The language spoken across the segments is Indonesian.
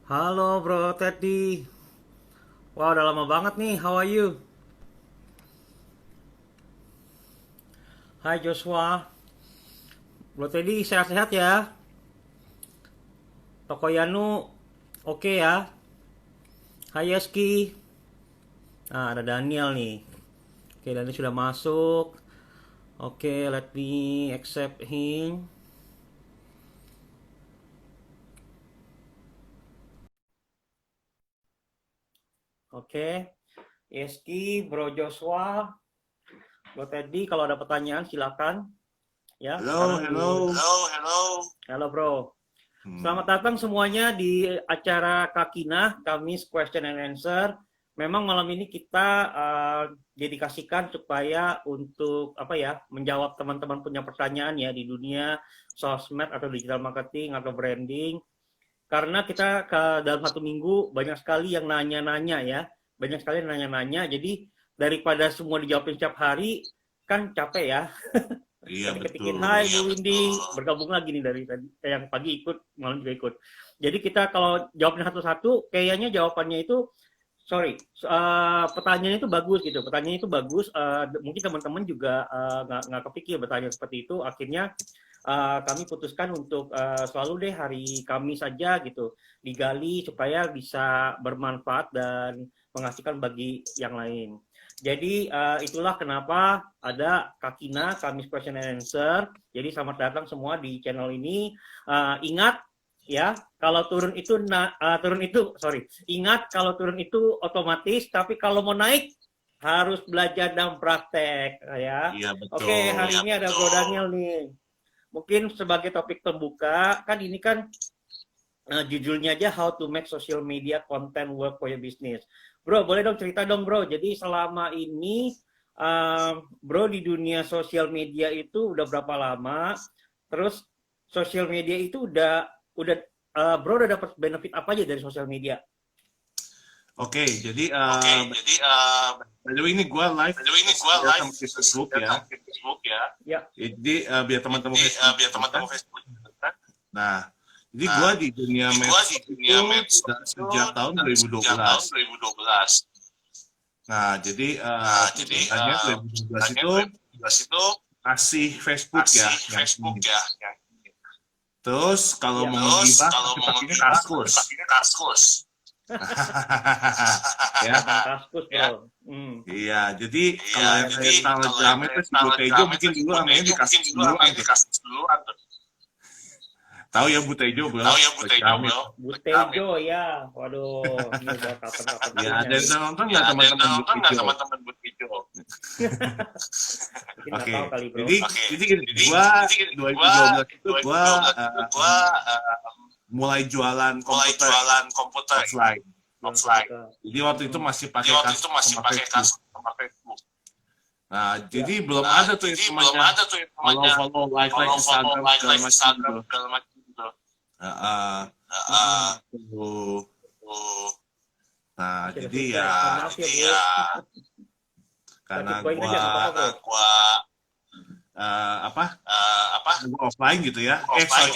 Halo Bro Teddy. Wah, udah lama banget nih. How are you? Hai Joshua. Bro Teddy sehat-sehat ya? Toko Yanu oke ya? Hai Yeski. Nah, ada Daniel nih. Oke, Daniel sudah masuk. Oke, let me accept him. Oke, Yeski, Bro Joshua, Bro Teddy, kalau ada pertanyaan silakan ya. Hello, Sekarang di hello. Halo, halo. Halo Bro. Selamat Hmm, datang semuanya di acara Kakina, Kamis Question and Answer. Memang malam ini kita dedikasikan supaya untuk apa ya, menjawab teman-teman punya pertanyaan ya di dunia sosmed atau digital marketing atau branding. Karena kita dalam satu minggu banyak sekali yang nanya-nanya ya, banyak sekali yang nanya-nanya. Jadi daripada semua dijawabin setiap hari, kan capek ya. iya Ketik-ketikin betul. hai Bu Windy, bergabung lagi nih dari tadi yang pagi ikut, malam juga ikut. Jadi kita kalau jawabnya satu-satu, kayaknya jawabannya itu sorry, pertanyaannya itu bagus gitu, pertanyaannya itu bagus. Mungkin teman-teman juga nggak kepikir bertanya seperti itu. Akhirnya kami putuskan untuk selalu deh hari Kamis saja gitu digali supaya bisa bermanfaat dan menghasilkan bagi yang lain. Jadi itulah kenapa ada Kakina Kamis Question and Answer. Jadi selamat datang semua di channel ini. Ingat ya, kalau turun itu sorry. Ingat kalau turun itu otomatis, tapi kalau mau naik harus belajar dan praktek ya. Iya Oke, betul. hari ini ada Bro Daniel nih. Mungkin sebagai topik pembuka, kan ini kan judulnya aja How to Make Social Media Content Work for Your Business. Bro, boleh dong cerita dong bro. Jadi selama ini bro di dunia sosial media itu udah berapa lama? Terus sosial media itu udah bro udah dapat benefit apa aja dari sosial media? Oke, jadi by the way ini gue live ya sama Facebook ya. Ya, Jadi biar teman-teman Facebook kan. Nah, jadi gue di dunia medsos itu sejak tahun 2012. Nah, jadi ceritanya 2012 itu masih Facebook ya yang ini. Terus kalau ya. mau menggibah masih pakainya Kaskus. Ya. Tentang kaskus bro. Iya, jadi kalau yang Keren saya nih. Telegram itu si Butejo mungkin dulu namanya dikasih duluan tuh. Tahu ya Butejo bro, Telegram itu. Butejo ya. Waduh, ini udah kapan-kapan Ya punya ada yang nih. nonton nggak teman-teman Butejo? Mungkin nggak Oke, tahu kali bro. jadi gini, gua 2012 itu gua mulai jualan komputer offline. Jadi waktu itu masih pakai Kaskus sama Facebook. Nah, jadi belum ada tuh yang namanya follow, like Instagram segala macam gitu. Heeh. Tuh. Nah, Masih ada jadi suplai. ya Mohon maaf ya bro. karena Keep going aja gua nggak apa-apa bro. apa? Gua offline gitu ya. Sorry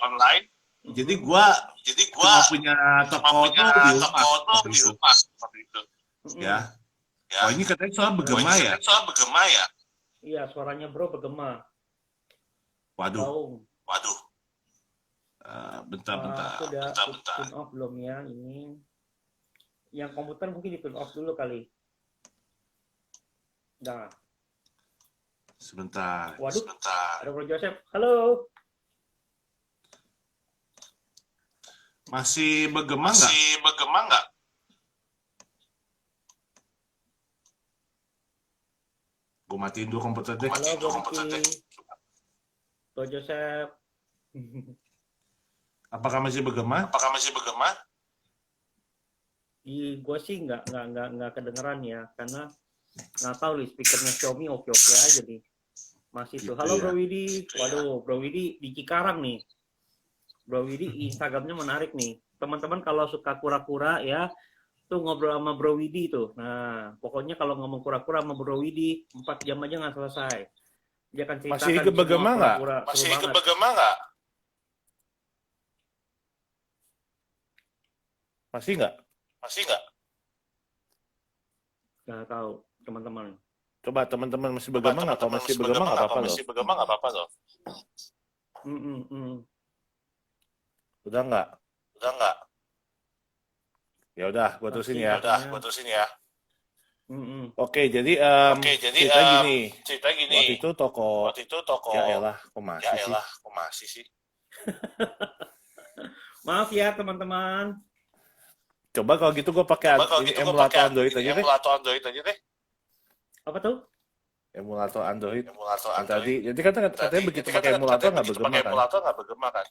online. Jadi Mm-mm. gua cuma punya toko tuh di rumah waktu itu, Mm-mm. ya. Oh, ini katanya soal bergema ya? Iya, suaranya bro bergema. Waduh, Gaung. Aku bentar. udah tune off belum ya ini. Yang komputer mungkin di tune off dulu kali. Nah, Sebentar. waduh, ada bro Joseph. Halo. Masih bergema nggak? Gue matiin dulu komputer deh. Halo bro Diki. Bro Joseph. Apakah masih bergema? Di gue sih nggak kedengeran ya karena nggak tahu nih speakernya Xiaomi oke oke aja nih masih tuh. Gitu Halo ya. Bro Widi. Waduh Bro Widi di Cikarang nih. Bro Widi Instagramnya menarik nih. Teman-teman kalau suka kura-kura ya tuh ngobrol sama Bro Widi tuh. Nah pokoknya kalau ngomong kura-kura sama Bro Widi 4 jam aja nggak selesai. Dia akan Masih ceritakan ikut semua bergema nggak? kura-kura seru banget. Masih nggak? Nggak tahu, teman-teman. Coba teman-teman masih bergema nggak? Kalau masih bergema nggak apa-apa loh. Udah nggak? Ya udah, gua terusin ya. Oke, jadi cerita gini. Waktu itu toko. Ya elah, kok masih sih? Maaf ya teman-teman. Coba kalau gitu gue pakai emulator Android aja deh. Apa tuh? Emulator Android. Jadi kan katanya begitu pakai emulator nggak bergema kan?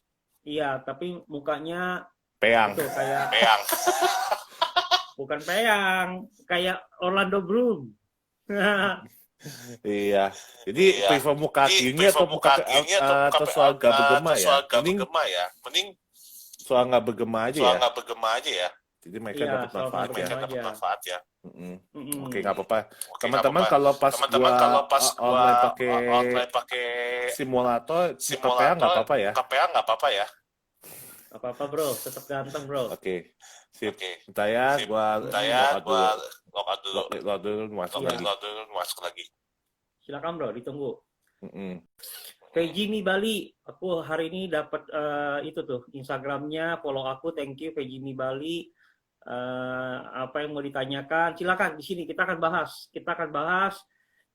Iya, tapi mukanya Peang. itu kayak bukan peang, kayak Orlando Bloom. Iya. Jadi prefer muka aslinya atau soal nggak bergema ya? Mending soal nggak bergema aja ya. Jadi mereka dapat manfaat ya. Oke, nggak apa-apa. Teman-teman kalau pas gua online pakai simulator KPA nggak apa-apa ya? Apa-apa bro, tetap ganteng bro. Oke, sip. Bentar ya, gua load dulu masuk lagi. Silakan bro, ditunggu. Vegimi Bali, aku hari ini dapat itu tuh Instagramnya, follow aku, thank you Vegimi Bali. Apa yang mau ditanyakan? Silakan di sini kita akan bahas.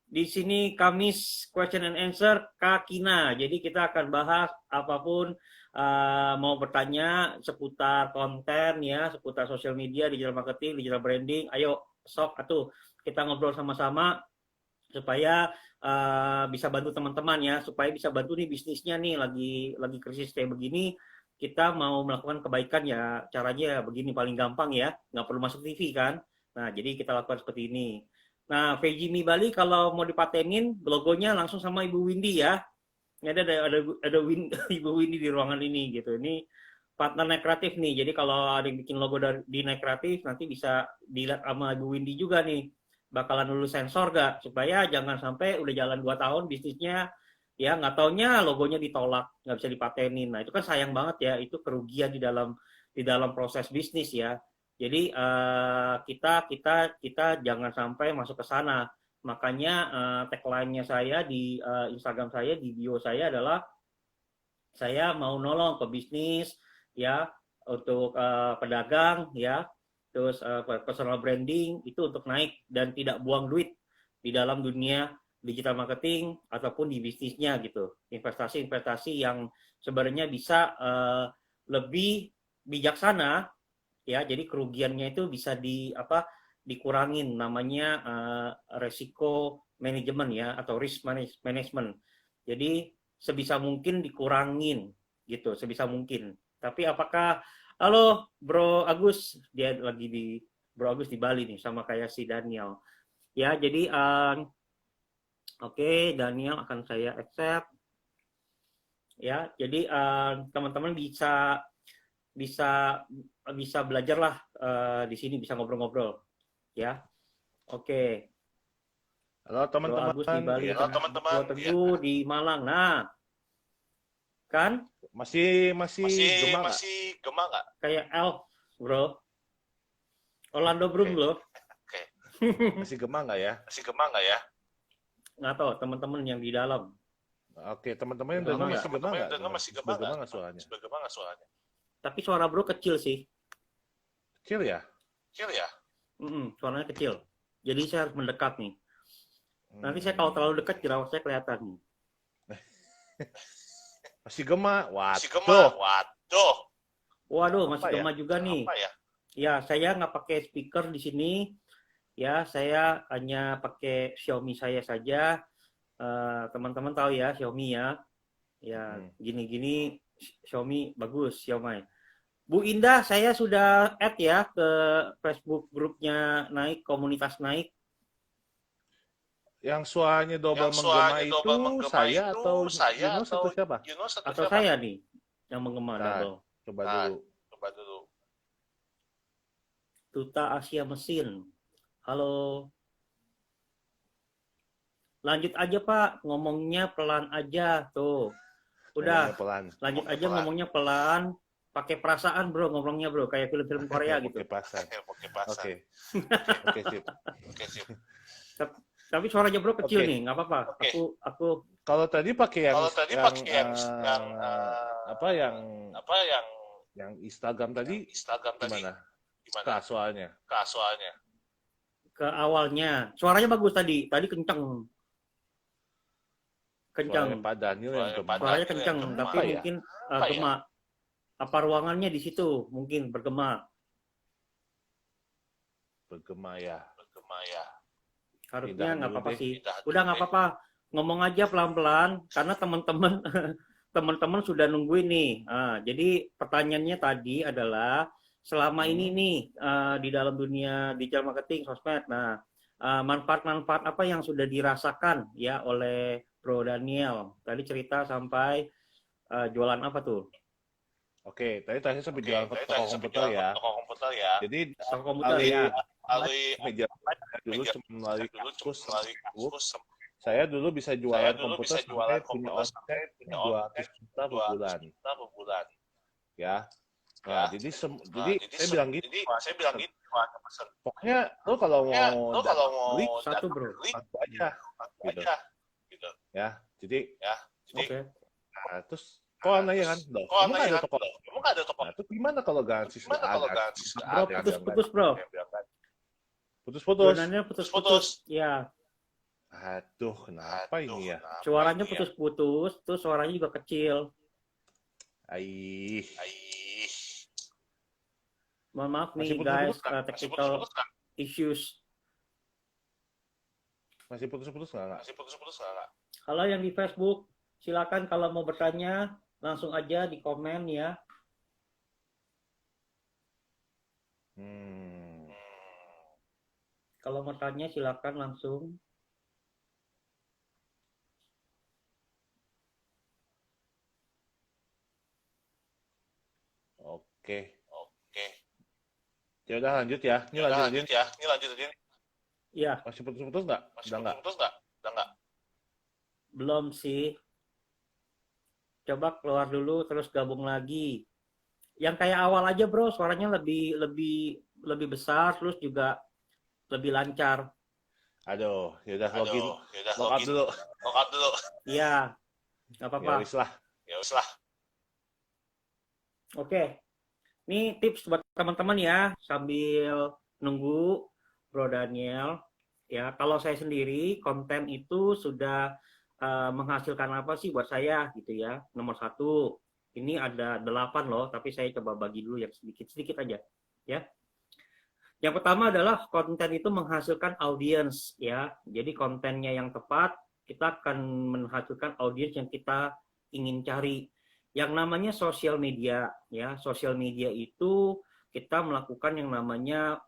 Di sini Kamis question and answer Kakina. Jadi kita akan bahas apapun mau bertanya seputar konten ya, seputar sosial media, digital marketing, digital branding. Ayo sok atuh kita ngobrol sama-sama supaya bisa bantu teman-teman ya, supaya bisa bantu nih bisnisnya nih lagi krisis kayak begini. Kita mau melakukan kebaikan ya, caranya begini paling gampang ya, nggak perlu masuk TV kan. Nah, jadi kita lakukan seperti ini. Nah, Vegimi Bali kalau mau dipatenin, logonya langsung sama Ibu Windy ya. Ini ada Ibu Windy di ruangan ini gitu. Ini partner Naik Kreatif nih. Jadi kalau ada yang bikin logo di Naik Kreatif, nanti bisa dilihat sama Ibu Windy juga nih. Bakalan lulus sensor gak? Supaya jangan sampai udah jalan 2 tahun bisnisnya, ya nggak taunya logonya ditolak, nggak bisa dipatenin. Nah itu kan sayang banget ya, itu kerugian di dalam proses bisnis ya. Jadi kita jangan sampai masuk ke sana. Makanya tagline-nya saya di Instagram saya, di bio saya adalah saya mau nolong ke bisnis ya, untuk pedagang ya, terus personal branding itu untuk naik dan tidak buang duit di dalam dunia digital marketing ataupun di bisnisnya gitu. Investasi yang sebenarnya bisa lebih bijaksana ya. Jadi kerugiannya itu bisa dikurangin, namanya resiko manajemen ya, atau risk management. Jadi sebisa mungkin dikurangin gitu, sebisa mungkin. Tapi apakah halo Bro Agus, dia lagi di Bro Agus di Bali nih sama kayak si Daniel. Ya, jadi oke, Daniel akan saya accept. Ya, jadi teman-teman bisa belajar lah di sini, bisa ngobrol-ngobrol. Ya, oke. Halo teman-teman. Agus di Bali, Bro Teguh di Malang. Nah, kan? Masih gema nggak? Kayak Elf, bro. Orlando Bloom loh. Oke. Masih gema nggak ya? Nggak tahu teman-teman yang di dalam. Oke, teman-teman yang dengar masih gema nggak suaranya? Tapi suara bro kecil sih. Kecil ya? Suaranya kecil. Jadi saya harus mendekat nih. Nanti saya kalau terlalu dekat jerawat saya kelihatan. Masih gema? Waduh, masih gema juga nih. Ya, saya nggak pakai speaker di sini. Ya, saya hanya pakai Xiaomi saya saja. Teman-teman tahu ya Xiaomi ya. Ya, gini-gini Xiaomi bagus, Xiaomi. Bu Indah, saya sudah add ya ke Facebook grupnya Naik, komunitas Naik. Yang suaranya double menggema itu saya atau Yunus atau siapa? Atau saya nih yang menggema double. Coba dulu. Duta Asia Mesin. Halo. Lanjut aja Pak, ngomongnya pelan aja tuh. Udah. Lanjut aja ngomongnya pelan. pakai perasaan bro ngomongnya bro, kayak film-film Korea gitu. Pakai perasaan. Oke. Oke, sip. Tapi suaranya bro kecil nih, nggak apa-apa. Aku kalau tadi pakai yang yang Instagram tadi gimana? Soalnya. ke awalnya suaranya bagus tadi kencang. Suaranya Pak Daniel yang gema. Suaranya kencang, tapi mungkin gema. Apa ruangannya di situ mungkin bergema. Bergema ya. Harusnya nggak apa-apa sih. Udah nggak apa-apa. Ngomong aja pelan-pelan karena teman-teman sudah nungguin nih. Jadi pertanyaannya tadi adalah selama ini nih di dalam dunia digital marketing sosmed. Nah, manfaat-manfaat apa yang sudah dirasakan ya oleh Bro Daniel? Tadi cerita sampai jualan apa tuh? Oke, tadi sampai jualan toko komputer ya. Jadi toko komputer ya. Media dulu melalui kampus. Saya dulu bisa jualan komputer sampai punya omset 200 juta per bulan. Ya. Nah, jadi saya bilang gitu. Pokoknya lo kalau mau beli satu bro, aja. Gitu. Ya, jadi oke. Nah, terus kok nanya kan, emang ada toko? Nah, terus gimana kalau garansi sudah ada? Putus-putus bro. Putus-putus. Ya. Aduh, kenapa ini ya? Suaranya putus-putus, terus suaranya juga kecil. Mohon maaf nih guys, technical issues. Masih putus-putus nggak? Kalau yang di Facebook, silakan kalau mau bertanya langsung aja di komen ya. Kalau mau tanya silakan langsung. Oke. Ya udah lanjut ya. Ini lanjut. Iya. Masih putus-putus nggak? Udah nggak? Belum sih. Coba keluar dulu terus gabung lagi. Yang kayak awal aja bro, suaranya lebih besar, terus juga lebih lancar. Aduh, yaudah login. Log out dulu. Iya, nggak apa-apa. Ya wis lah. Oke, ini tips buat teman-teman ya, sambil nunggu Bro Daniel. Ya, kalau saya sendiri konten itu sudah menghasilkan apa sih buat saya gitu ya. Nomor 1, ini ada 8 loh, tapi saya coba bagi dulu yang sedikit-sedikit aja ya. Yang pertama adalah konten itu menghasilkan audiens ya. Jadi kontennya yang tepat, kita akan menghasilkan audiens yang kita ingin cari. Yang namanya sosial media ya. Sosial media itu kita melakukan yang namanya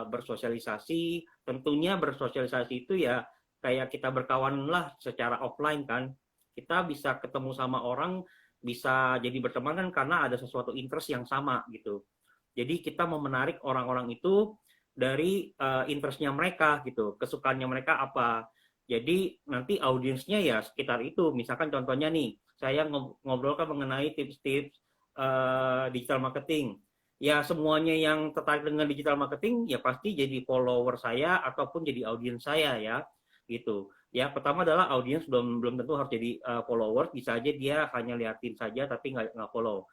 bersosialisasi. Tentunya bersosialisasi itu ya kayak kita berkawan lah secara offline kan. Kita bisa ketemu sama orang, bisa jadi berteman kan karena ada sesuatu interest yang sama gitu. Jadi kita mau menarik orang-orang itu dari interestnya mereka gitu, kesukaannya mereka apa. Jadi nanti audiensnya ya sekitar itu. Misalkan contohnya nih, saya ngobrolkan mengenai tips-tips digital marketing. Ya semuanya yang tertarik dengan digital marketing ya pasti jadi follower saya ataupun jadi audiens saya ya. Gitu. Ya pertama adalah audiens belum tentu harus jadi follower, bisa aja dia hanya liatin saja tapi nggak follow.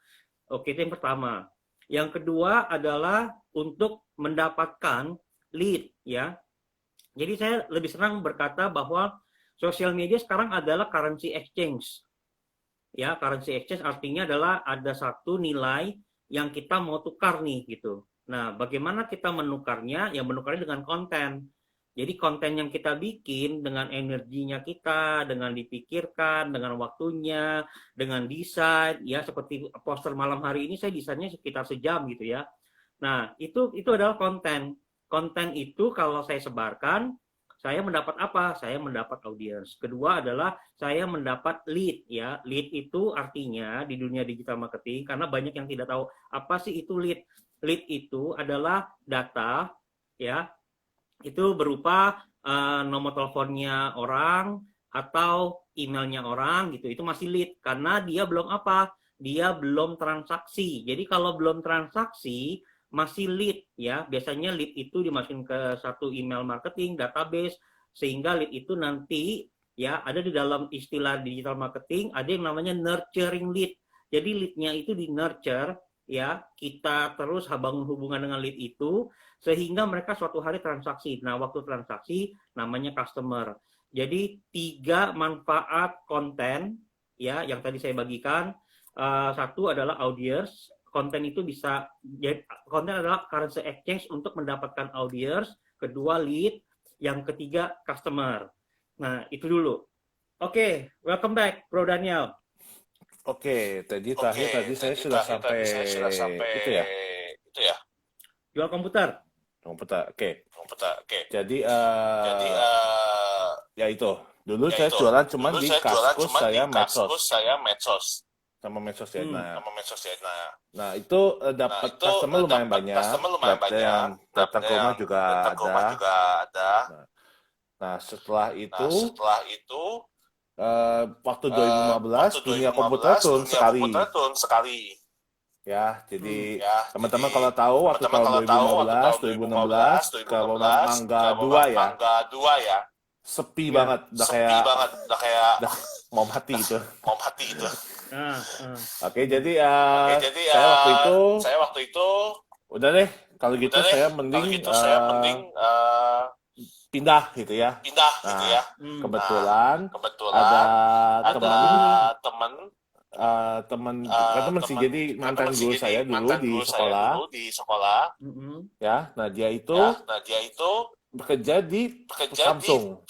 Oke, itu yang pertama. Yang kedua adalah untuk mendapatkan lead ya. Jadi saya lebih senang berkata bahwa sosial media sekarang adalah currency exchange. Ya, currency exchange artinya adalah ada satu nilai yang kita mau tukar nih gitu. Nah, bagaimana kita menukarnya? Ya menukarnya dengan konten. Jadi konten yang kita bikin dengan energinya kita, dengan dipikirkan, dengan waktunya, dengan desain, ya seperti poster malam hari ini saya desainnya sekitar sejam gitu ya. Nah itu adalah konten. Konten itu kalau saya sebarkan, saya mendapat apa? Saya mendapat audiens. Kedua adalah saya mendapat lead ya. Lead itu artinya di dunia digital marketing karena banyak yang tidak tahu apa sih itu lead. Lead itu adalah data ya. Itu berupa nomor teleponnya orang atau emailnya orang gitu. Itu masih lead karena dia belum apa? dia belum transaksi. Jadi kalau belum transaksi, masih lead ya. Biasanya lead itu dimasukin ke satu email marketing database, sehingga lead itu nanti ya ada di dalam istilah digital marketing, ada yang namanya nurturing lead. Jadi lead-nya itu di nurture ya, kita terus bangun hubungan dengan lead itu sehingga mereka suatu hari transaksi. Nah, waktu transaksi namanya customer. Jadi 3 manfaat konten ya yang tadi saya bagikan. Satu adalah audience. Konten itu bisa, konten adalah currency exchange untuk mendapatkan audience. Kedua lead, yang ketiga customer. Nah, itu dulu. Oke, welcome back, Bro Daniel. Oke, tadi saya sudah sampai itu ya. Jual komputer. Oke. Jadi ya itu. Dulu saya jualan cuma di Kaskus saya medsos. Sama medsos ya. Nah, itu dapat customer lumayan banyak. Yang datang ke rumah juga ada. Nah, setelah itu waktu 2015 dunia komputer turun sekali. Ya, jadi teman-teman kalau tahu waktu tahun 2016 kalau Mangga 2 ya. Sepi banget, udah kayak mau mati itu. Oke, jadi saya waktu itu udah deh, kalau gitu saya mending pindah gitu ya. Kebetulan ada teman sih, jadi mantan guru saya dulu di sekolah. Ya, nah dia itu bekerja di Samsung.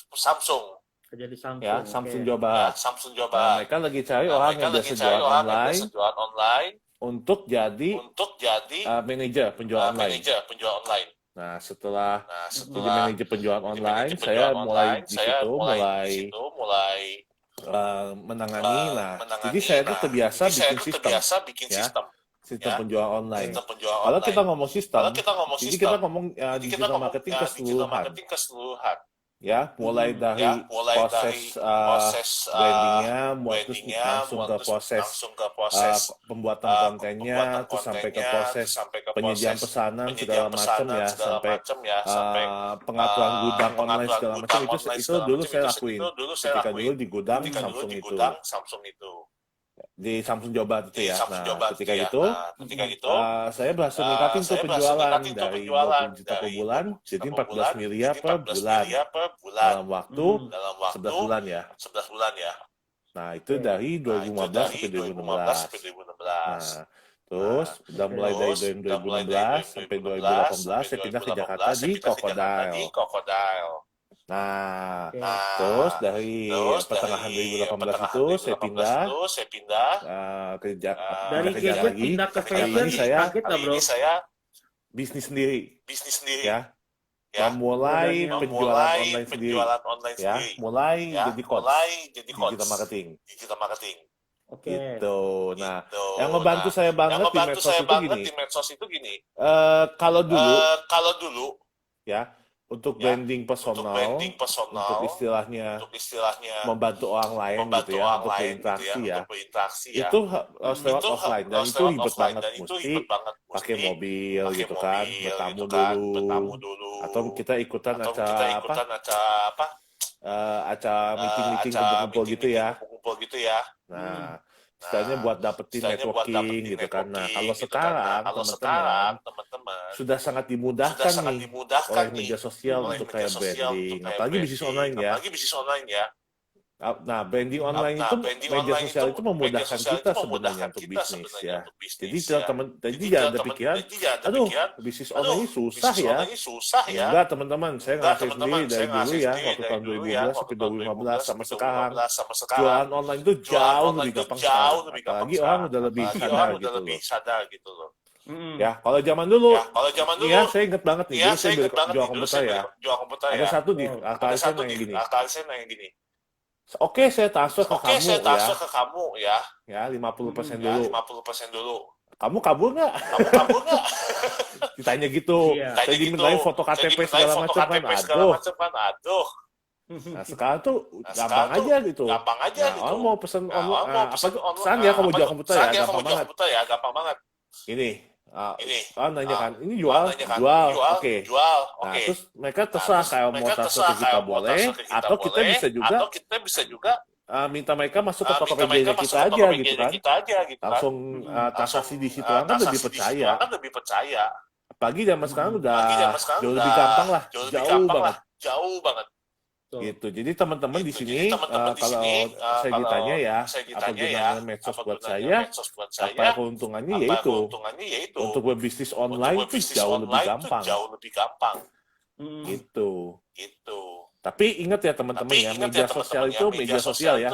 Kerja di Samsung. Ya, Samsung Jawa Barat. Nah, mereka lagi cari orang yang biasa jual online untuk jadi manajer penjualan online. Nah, setelah jadi manajer penjualan online, saya mulai di situ menangani. Jadi saya tuh terbiasa bikin sistem penjualan online. Kalau kita ngomong sistem, jadi kita ngomong digital marketing keseluruhan. Ya, mulai dari proses brandingnya, langsung ke proses pembuatan kontennya, terus sampai ke proses penyediaan pesanan segala macam ya, sampai pengaturan gudang online segala macam itu dulu saya lakuin ketika dulu di gudang Samsung itu. Di Samsung Jawa Barat itu ya. Nah, ketika itu saya berhasil meningkatin tuh penjualan dari 20 juta per bulan jadi 14 miliar per bulan dalam waktu 11 bulan ya. Nah, itu dari 2015 sampai 2016. Nah, terus udah mulai dari 2016 sampai 2018 saya pindah ke Jakarta di Crocodile. Nah, terus dari pertengahan 2018 itu saya pindah ke Jakarta lagi. Pindah ke fashion, kaget lah bro. Bisnis sendiri. Ya, memulai penjualan online sendiri. Ya, mulai jadi coach digital marketing. Oke. Gitu. Nah, yang ngebantu saya banget di medsos itu gini. Kalau dulu ya, untuk branding personal, untuk istilahnya membantu orang lain gitu ya, untuk berinteraksi ya, itu harus lewat offline, dan itu ribet banget, mesti pakai mobil gitu kan, bertamu dulu, atau kita ikutan acara meeting kumpul gitu ya. Nah, istilahnya buat dapetin networking gitu kan. Nah, kalau sekarang teman-teman sudah sangat dimudahkan nih oleh media sosial untuk kayak branding, apalagi bisnis online ya. Nah, branding online itu media sosial itu memudahkan kita sebenarnya untuk bisnis ya. Jadi jangan ada pikiran, aduh, bisnis online ini susah ya. Enggak, teman-teman, saya ngerasain sendiri dari dulu ya, waktu tahun 2012 sampai 2015 sama sekarang. Jualan online itu jauh lebih gampang sekarang. Apalagi orang udah lebih sadar gitu loh. Ya, kalau zaman dulu, ya saya inget banget nih, dulu saya jual komputer ya. Ada satu di akalisnya yang gini. Oke, saya transfer ke kamu ya. Ya, 50% dulu. Kamu kabur nggak? Ditanya gitu. Saya dimintain foto KTP segala macam kan. Aduh. Nah, sekarang tuh gampang aja gitu. Orang mau pesen online, pesan ya kamu jual komputer ya, gampang banget. Ini, orang nanya kan, ini jual, oke. Nah, terus mereka terserah kalau mau transfer ke kita boleh, atau kita bisa juga minta mereka masuk ke Tokopedia kita aja gitu kan. Langsung transaksi di situ kan lebih percaya. Apalagi zaman sekarang udah jauh lebih gampang lah, jauh banget. Gitu. Jadi teman-teman di sini kalau saya ditanya ya apa gunanya medsos buat saya, apa keuntungannya yaitu untuk berbisnis online itu jauh lebih gampang. Gitu. Tapi ingat ya teman-teman ya, media sosial itu media sosial ya.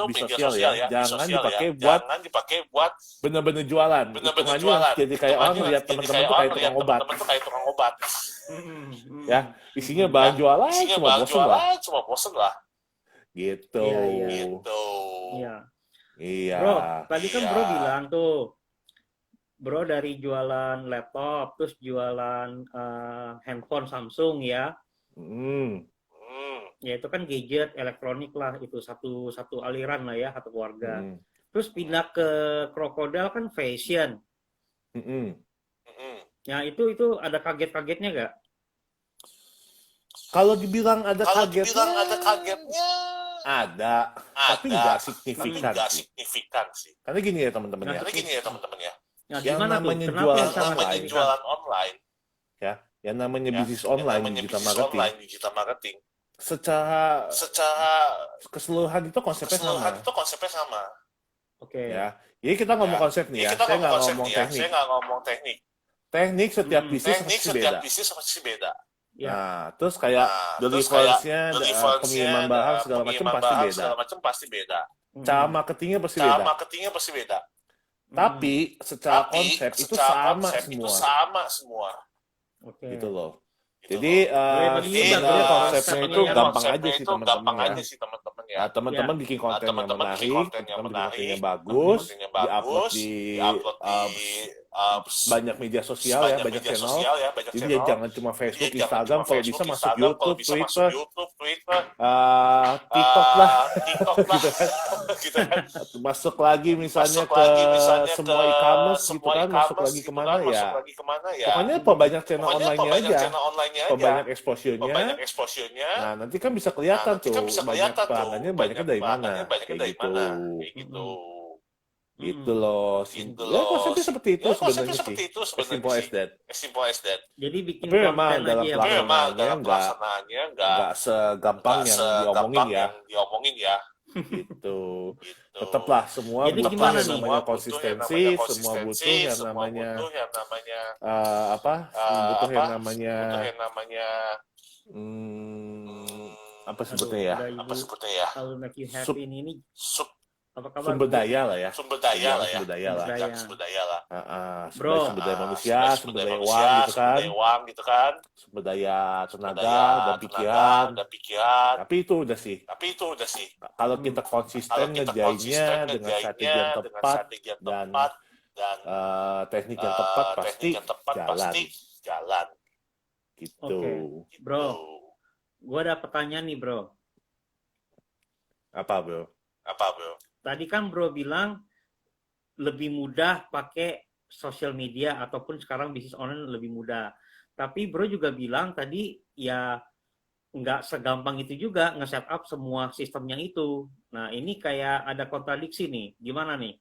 Jangan dipakai buat benar-benar jualan. Hitungannya jadi kayak orang lihat teman-teman tuh kayak tukang obat. Ya, isinya bahan jualan cuma bosen lah. Gitu. Iya. Bro, tadi kan Bro bilang tuh, Bro dari jualan laptop, terus jualan handphone Samsung ya. Ya itu kan gadget elektronik lah, itu satu aliran lah ya, satu keluarga. Terus pindah ke Krokodil kan fashion. Ya itu ada kagetnya nggak? Kalau dibilang ada kagetnya, ada, tapi nggak signifikan sih. Karena gini ya teman-teman ya. Nah, yang namanya jualan online, ya, yang namanya bisnis online, digital marketing, secara keseluruhan itu konsepnya sama. Oke. Ya, jadi kita ngomong konsep nih ya. Saya nggak ngomong teknik. Teknik setiap bisnis pasti beda. Ya. Nah, terus kayak delivery-nya, pengiriman barang segala macam pasti beda. Cara marketingnya pasti beda. Tapi secara konsep itu sama semua. Oke. Gitu loh. Jadi sebenarnya konsepnya itu gampang aja sih teman-teman ya. Teman-teman bikin konten yang menarik, konten yang bagus, diupload di banyak media sosial ya, banyak channel. Jadi jangan cuma Facebook, Instagram, kalau bisa masuk YouTube, Twitter, TikTok lah, gitu kan. Masuk lagi misalnya ke semua e-commerce gitu kan, masuk lagi kemana ya. Pokoknya perbanyak channel online-nya aja, perbanyak exposure-nya. Nah, nanti kan bisa kelihatan tuh banyak pelanggannya banyaknya dari mana, kayak gitu. Gitu loh. Ya konsepnya seperti itu sebenarnya sih. As simple as that. Jadi bikin tapi memang konten dalam aja pelaksanaannya nggak segampang yang diomongin ya. Gitu. Tetaplah semua jadi butuh gimana yang namanya konsistensi, semua butuh yang namanya butuh yang namanya apa sebutnya ya? Kalau make you happy ini apa kabar? Sumber daya lah ya. Sumber daya lah. Bro, sumber daya manusia, sumber daya uang gitu kan. Sumber daya tenaga dan pikiran. Tapi itu udah sih. Kalau kita konsisten ngerjainnya dengan strategi yang tepat dan teknik yang tepat pasti jalan. Gitu. Okay. Bro, gue ada pertanyaan nih, Bro. Apa, Bro? Tadi kan Bro bilang lebih mudah pakai sosial media ataupun sekarang bisnis online lebih mudah. Tapi Bro juga bilang tadi ya nggak segampang itu juga nge-setup semua sistemnya itu. Nah, ini kayak ada kontradiksi nih. Gimana nih?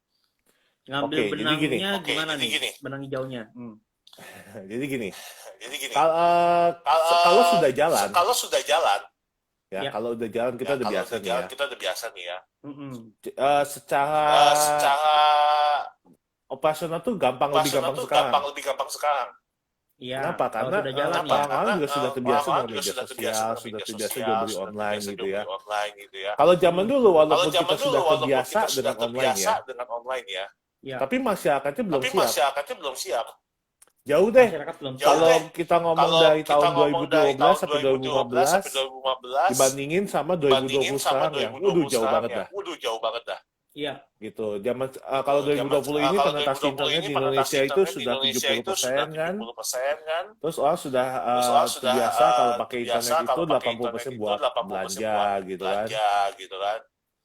Ngambil benangnya gimana nih? Benang hijaunya. Jadi gini. Kalau sudah jalan, ya, kalau udah jalan kita udah biasa nih ya. Secara operasional tuh lebih gampang sekarang. Iya. Kenapa? Karena orang juga sudah terbiasa dengan media sosial, sudah terbiasa jual beli online gitu ya. Kalau zaman dulu walaupun kita sudah terbiasa dengan online ya, tapi masyarakatnya belum siap. Jauh deh. Kalau kita ngomong dari tahun 2012 sampai 2015, dibandingin sama 2020 sekarang ya, jauh banget dah. Iya. Gitu. Kalau 2020 ini penetasi internet di Indonesia itu sudah 70% kan. Terus orang sudah terbiasa kalau pakai internet itu 80% buat belanja gitu kan.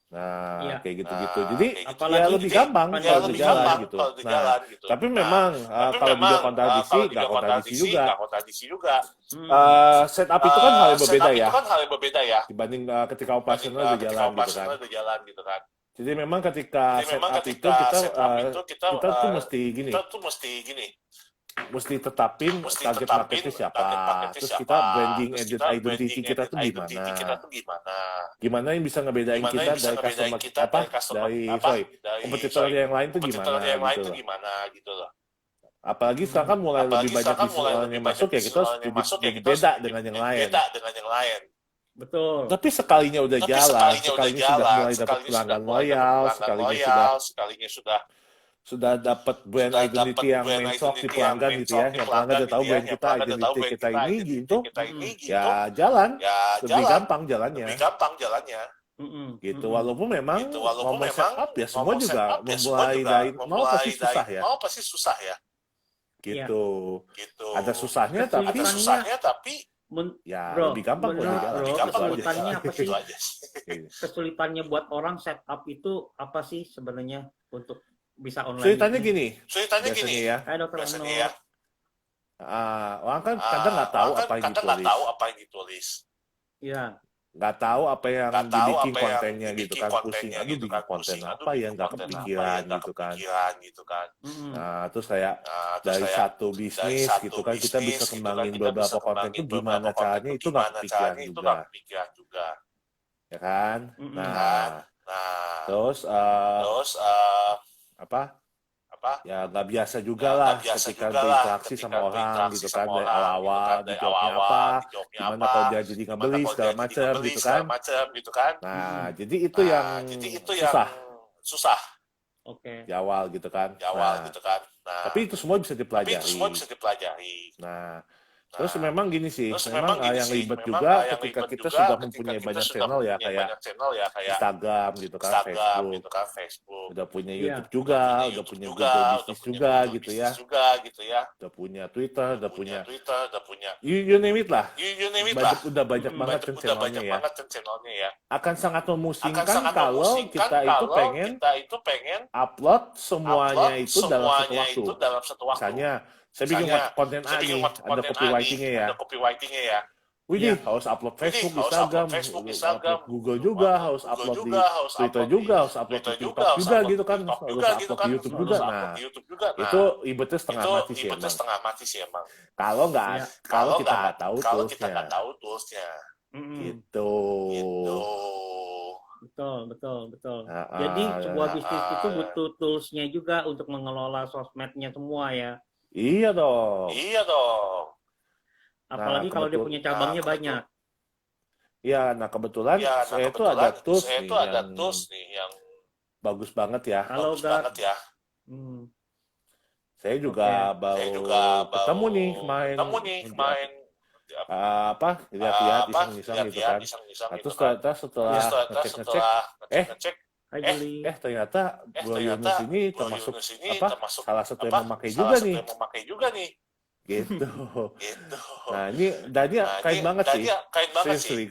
Nah, kayak gitu-gitu. Jadi ya lebih gampang kalau berjalan gitu. Nah, tapi memang kalau dibilang kontradiksi, nggak kontradiksi juga. Setup itu kan hal yang berbeda ya. Dibanding ketika operasional berjalan gitu kan. Jadi memang ketika setup itu kita tuh mesti gini. Mesti tetapin target marketnya siapa, terus kita branding identity kita tuh gimana yang bisa ngebedain kita dari kompetitor yang lain tuh gimana gitu loh. Apalagi sekarang kan mulai lebih banyak visual yang masuk ya, kita harus jadi beda dengan yang lain. Betul. Tapi sekalinya udah jalan, sekalinya sudah mulai dapat pelanggan loyal, sekalinya sudah dapat brand identity yang mencolok di pelanggan gitu ya, yang pelanggan udah tahu brand kita, identity kita ini gitu, ya jalan, lebih gampang jalannya. Gitu, walaupun memang ngomong setup ya semua juga memulai dari nol pasti susah ya. Gitu. Ada susahnya tapi ya lebih gampang kesulitannya apa sih? Kesulitannya buat orang setup itu apa sih sebenarnya untuk bisa online? Ceritanya gini ya. Biasanya ya. Orang kan kadang nggak tahu apa yang ditulis. Iya. Nggak tahu apa yang dibikin kontennya gitu kan, pusing aduh bikin konten apa yang nggak kepikiran gitu kan. Nah terus kayak dari satu bisnis gitu kan kita bisa kembangin beberapa konten itu gimana caranya itu nggak kepikiran juga ya kan. Nah terus ya nggak biasa juga lah ketika berinteraksi sama orang gitu kan dari awal dijawabnya apa, gimana kalau dia jadi nggak beli segala macam gitu kan. Nah jadi itu yang susah di awal gitu kan. Nah, tapi itu semua bisa dipelajari. Nah terus memang gini sih, memang yang ribet juga ketika kita sudah mempunyai banyak channel ya kayak Instagram gitu kan, Facebook, udah punya YouTube juga, udah punya Google Business juga gitu ya, udah punya Twitter, udah punya you name it lah, udah banyak banget kan channelnya ya. Akan sangat memusingkan kalau kita itu pengen upload semuanya itu dalam satu waktu. Misalnya saya bikin konten A nih, ada copywriting-nya ya. Wih, harus upload Facebook, Instagram, upload Google juga, harus upload di Twitter juga, harus upload di TikTok juga gitu kan, harus upload di YouTube juga. Nah, itu ribetnya setengah mati sih emang. Kalau kita nggak tahu toolsnya. Gitu. Betul. Jadi sebuah bisnis itu butuh toolsnya juga untuk mengelola sosmednya semua ya. Iya dong. Apalagi kalau dia punya cabangnya banyak. Iya, nah kebetulan saya itu ada tools nih yang bagus banget ya. Kalau saya juga baru ketemu nih main lihat-lihat iseng-iseng gitu kan. Terus setelah ngecek ternyata Bro Yunus ini termasuk salah satu yang memakai juga nih. Gitu. Nah ini kait banget sih.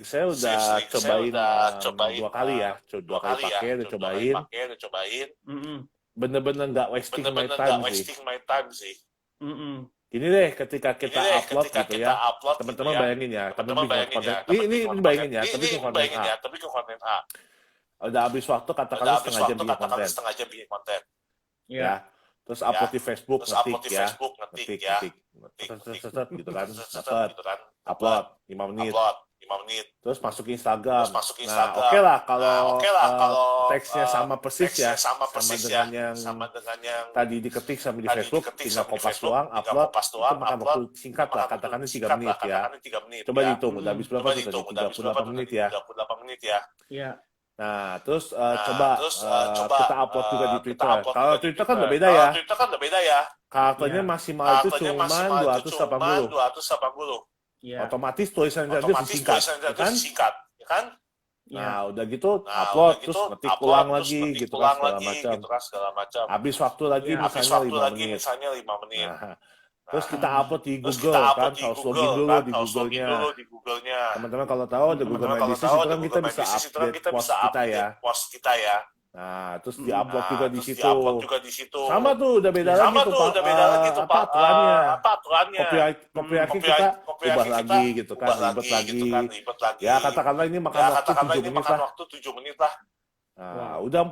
Saya udah cobain 2 kali ya, 2 kali pakai, udah cobain. Bener-bener nggak wasting my time sih. Ini deh ketika kita upload gitu ya, teman-teman bayangin ya, ini bayangin ya, tapi ke konten A. Udah habis waktu katakanlah setengah jam bikin konten. Ya. Terus upload di Facebook, ngetik gitu kan, dapat upload 5 menit. Terus masuk Instagram. Nah, oke lah kalau teksnya sama persis ya, sama dengan yang tadi diketik sama di Facebook, tinggal kopas doang, upload, itu makan waktu singkat lah, katakanlah 3 menit ya. Coba dihitung, udah habis berapa tuh tadi? 38 menit ya. Iya. Nah, terus coba kita upload juga di Twitter. Kalau Twitter kan udah beda ya. Karakternya maksimal itu cuma 280. Iya. Otomatis tulisan itu singkat, ya kan? Nah, udah gitu upload terus ngetik ulang lagi gitu kan segala macam. Habis waktu lagi misalnya 5 menit. Nah, terus kita upload di Google kan, harus login dulu di Google-nya. Teman-teman kalau tahu ada Google My Business itu kan kita bisa update post kita ya. Nah, terus di-upload juga di situ. Sama tuh, udah beda lagi tuh aturannya. Copywriting kita ubah lagi gitu kan, ribet lagi. Ya, katakanlah ini makan waktu 7 menit lah. Nah, udah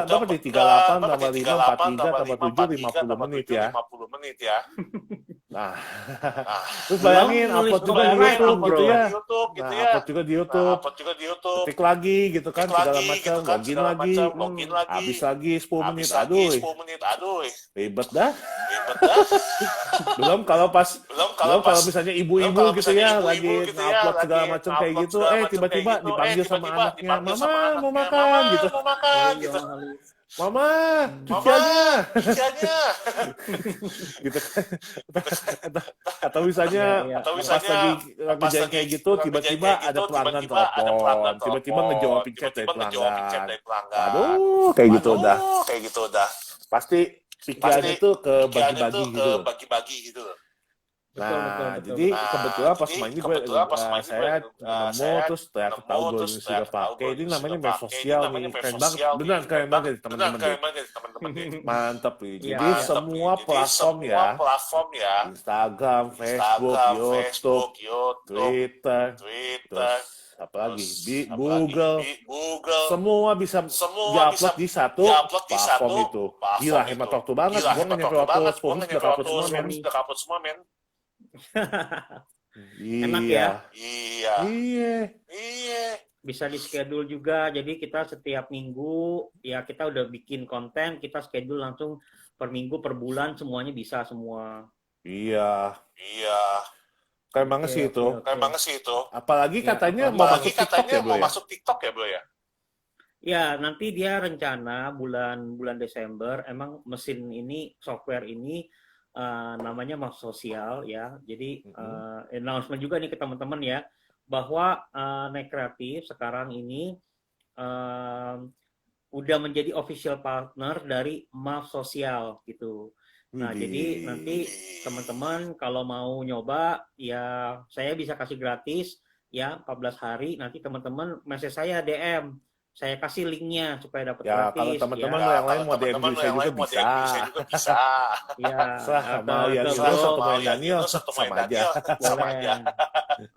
berapa nih? 38 tambah 5, 43 tambah 7, 50 menit ya. Nah, terus bayangin upload juga di YouTube gitu ya. Upload juga di YouTube. Ketik lagi gitu kan, segala macam, login lagi. Habis lagi 10 menit, aduh. Ribet dah. Belum kalau misalnya ibu-ibu gitu ya, lagi upload segala macam kayak gitu, tiba-tiba dipanggil sama anaknya, "Mama, mau makan." gitu. "Mama, cuciannya." gitu kan. Atau misalnya pas lagi ngerjain kayak gitu, tiba-tiba ada pelanggan telepon, tiba-tiba ngejawabin chat dari pelanggan. Aduh, kayak gitu udah. Pasti pikiran itu ke bagi-bagi gitu. Nah, jadi kebetulan pas main ini saya nemu terus ternyata tahu gue sudah pakai. Ini namanya media sosial nih, keren banget, beneran keren banget teman-teman. Mantap nih. Jadi semua platform ya, Instagram, Facebook, YouTube, Twitter, terus apalagi di Google, semua bisa diupload di satu platform itu. Gila, hemat waktu banget. Gue nggak nyampe waktu 10 menit udah upload semua, men. Enak ya? Iya. Bisa di schedule juga, jadi kita setiap minggu ya kita udah bikin konten, kita schedule langsung per minggu, per bulan, semuanya bisa semua. Iya. Keren banget sih itu. Apalagi katanya mau masuk TikTok ya, Bro ya? Ya, nanti dia rencana bulan Desember, emang mesin ini, software ini namanya Mas Sosial ya. Jadi announcement juga nih ke teman-teman ya, bahwa Naik Kreatif sekarang ini udah menjadi official partner dari MAF Sosial gitu. Nah, jadi nanti teman-teman kalau mau nyoba ya saya bisa kasih gratis ya 14 hari, nanti teman-teman message saya DM. Saya kasih linknya supaya dapat gratis. Kalau teman-teman yang lain mau DM saya juga bisa. Ya, mau yang satu Daniel sama aja. Boleh.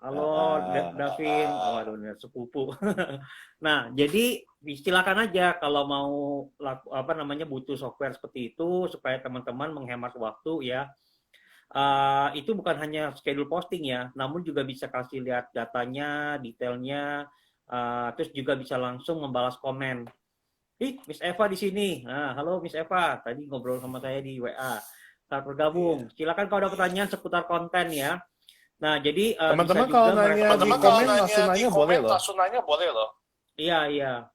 Halo Davin, waduh sepupu. Nah, jadi silakan aja kalau mau butuh software seperti itu supaya teman-teman menghemat waktu ya. Itu bukan hanya schedule posting ya, namun juga bisa kasih lihat datanya, detailnya. Terus juga bisa langsung membalas komen. Miss Eva di sini. Nah, halo Miss Eva. Tadi ngobrol sama saya di WA. Selamat bergabung. Silakan kalau ada pertanyaan seputar konten ya. Nah, jadi teman-teman kalau nanya di komen langsung nanya boleh loh. Iya.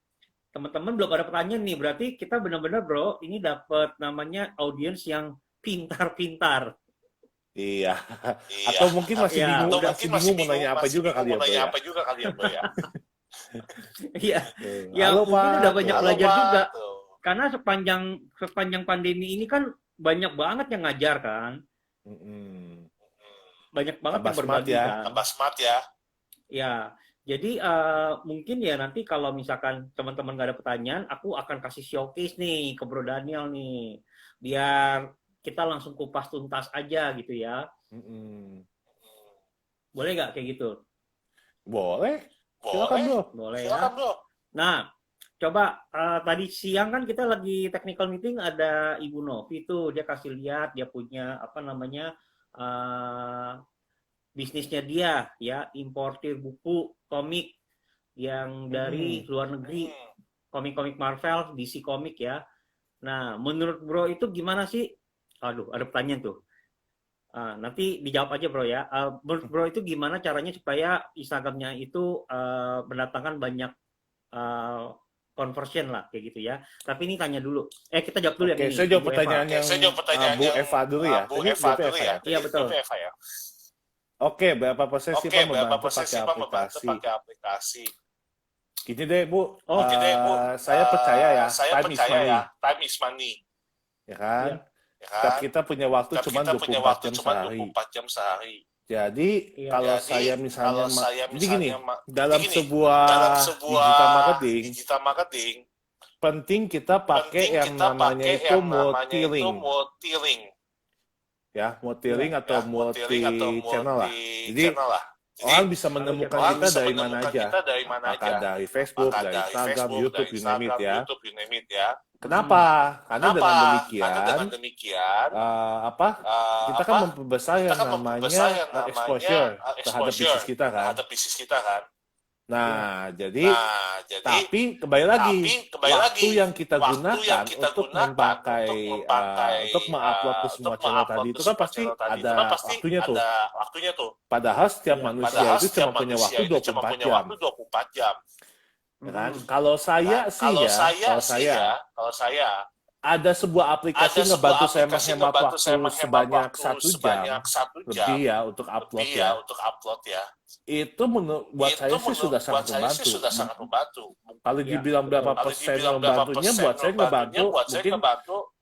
Teman-teman belum ada pertanyaan nih. Berarti kita benar-benar bro, ini dapat namanya audiens yang pintar-pintar. Iya. Atau mungkin masih bingung mau nanya apa juga kali ya, Bro ya. Iya, ya mungkin udah banyak belajar juga. Karena sepanjang pandemi ini kan banyak banget yang ngajar kan. Banyak banget yang berbagi kan. Tambah smart ya. Ya, jadi mungkin ya nanti kalau misalkan teman-teman nggak ada pertanyaan, aku akan kasih showcase nih ke Bro Daniel nih. Biar kita langsung kupas tuntas aja gitu ya. Boleh nggak kayak gitu? Boleh. Silakan bro. Boleh ya. Nah, coba tadi siang kan kita lagi technical meeting, ada Ibu Novi tuh, dia kasih lihat dia punya bisnisnya dia ya, importir buku komik yang dari luar negeri, komik-komik Marvel, DC komik ya. Nah, menurut bro itu gimana sih? Aduh, ada pertanyaan tuh. Nanti dijawab aja bro ya. Menurut bro itu gimana caranya supaya Instagramnya itu mendatangkan banyak conversion lah kayak gitu ya. Tapi ini tanya dulu. Kita jawab dulu ya. Saya jawab pertanyaan yang Bu Eva dulu ya. Bu Eva dulu ya. Iya betul. Oke, berapa persen sih Pak membantu pakai aplikasi? Gini deh Bu, Saya percaya ya, time is money. Ya kan? Iya. Setiap kita punya waktu cuma 24 jam sehari. Jadi kalau saya misalnya, jadi gini, dalam sebuah digital marketing, penting kita pakai yang namanya itu multi-link. Ya, multi-link atau multi-channel lah. Jadi orang bisa menemukan kita dari mana aja. Apakah dari Facebook, dari Instagram, YouTube, you name it ya. Kenapa? Karena dengan demikian, kita kan memperbesar yang namanya exposure terhadap bisnis kita kan. Nah, jadi tapi kembali lagi, waktu yang kita gunakan untuk memakai, untuk mengupload ke semua channel tadi itu kan pasti ada waktunya tuh. Padahal setiap manusia itu cuma punya waktu 24 jam. Ya kan? Kalau saya ada sebuah aplikasi ngebantu saya menghemat waktu sebanyak 1 jam lebih ya untuk upload ya. Itu buat saya sih sudah sangat membantu. Kalau dibilang berapa persen membantunya, buat saya ngebantu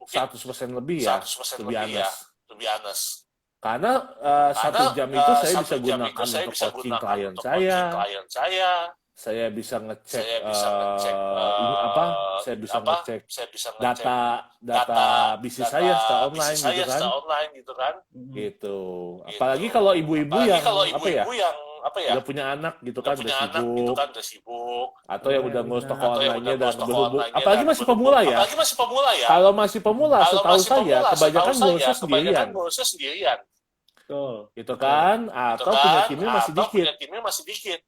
mungkin 100% lebih ya, lebih honest. Karena 1 jam itu saya bisa gunakan untuk coaching klien saya bisa ngecek data bisnis saya secara online gitu kan. Gitu. Apalagi kalau ibu-ibu yang udah punya anak gitu kan, udah sibuk, atau yang udah ngurus toko online-nya dan berhubung. Apalagi masih pemula ya. Kalau masih pemula, setahu saya kebanyakan ngurusnya sendirian. Gitu kan, atau punya timnya masih dikit.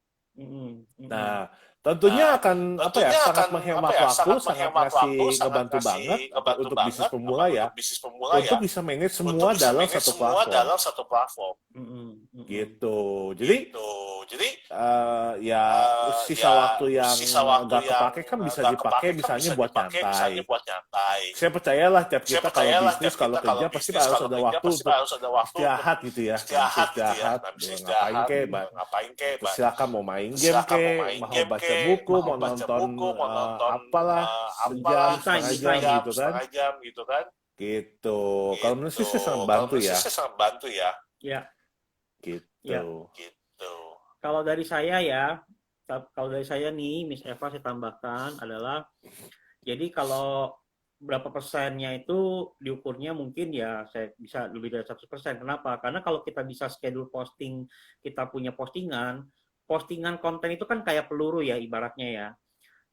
Nah, tentunya akan sangat menghemat waktu, sangat ngebantu banget untuk bisnis pemula ya, untuk bisa manage semua dalam satu platform. Gitu. Jadi sisa waktu yang nggak kepake kan bisa dipakai misalnya buat nyantai. Saya percayalah tiap kita kalau bisnis, kalau kerja pasti harus ada waktu untuk istirahat gitu ya. Istirahat, ngapain kek, silakan mau main game kek, mau baca buku, mau nonton apalah, setengah jam gitu kan. Gitu. Kalau menurut saya sangat bantu ya. Ya. Gitu. Kalau dari saya nih, Miss Eva, saya tambahkan adalah, jadi kalau berapa persennya itu diukurnya mungkin ya saya bisa lebih dari 100%. Kenapa? Karena kalau kita bisa schedule posting, kita punya postingan konten itu kan kayak peluru ya ibaratnya ya.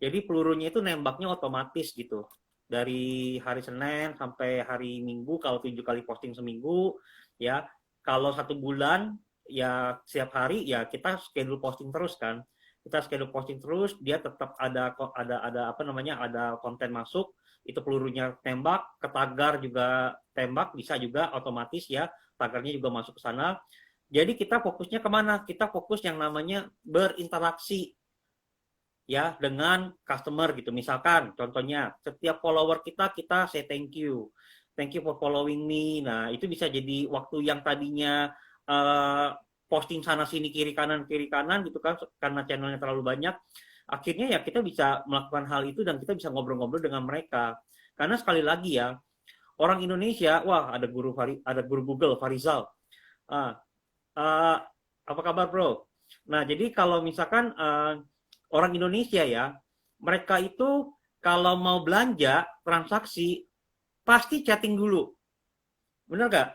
Jadi pelurunya itu nembaknya otomatis gitu. Dari hari Senin sampai hari Minggu, kalau 7 kali posting seminggu, ya. Kalau 1 bulan, ya setiap hari ya kita schedule posting terus kan. Kita schedule posting terus, dia tetap ada konten masuk, itu pelurunya tembak, ke tagar juga tembak, bisa juga otomatis ya, tagarnya juga masuk ke sana. Jadi kita fokusnya kemana? Kita fokus yang namanya berinteraksi ya dengan customer gitu. Misalkan contohnya setiap follower kita say thank you for following me. Nah itu bisa jadi waktu yang tadinya posting sana sini kiri kanan gitu kan, karena channelnya terlalu banyak, akhirnya ya kita bisa melakukan hal itu dan kita bisa ngobrol-ngobrol dengan mereka. Karena sekali lagi ya, orang Indonesia, wah ada guru Google Farizal, apa kabar bro? Nah jadi kalau misalkan orang Indonesia ya, mereka itu kalau mau belanja transaksi pasti chatting dulu, benar gak?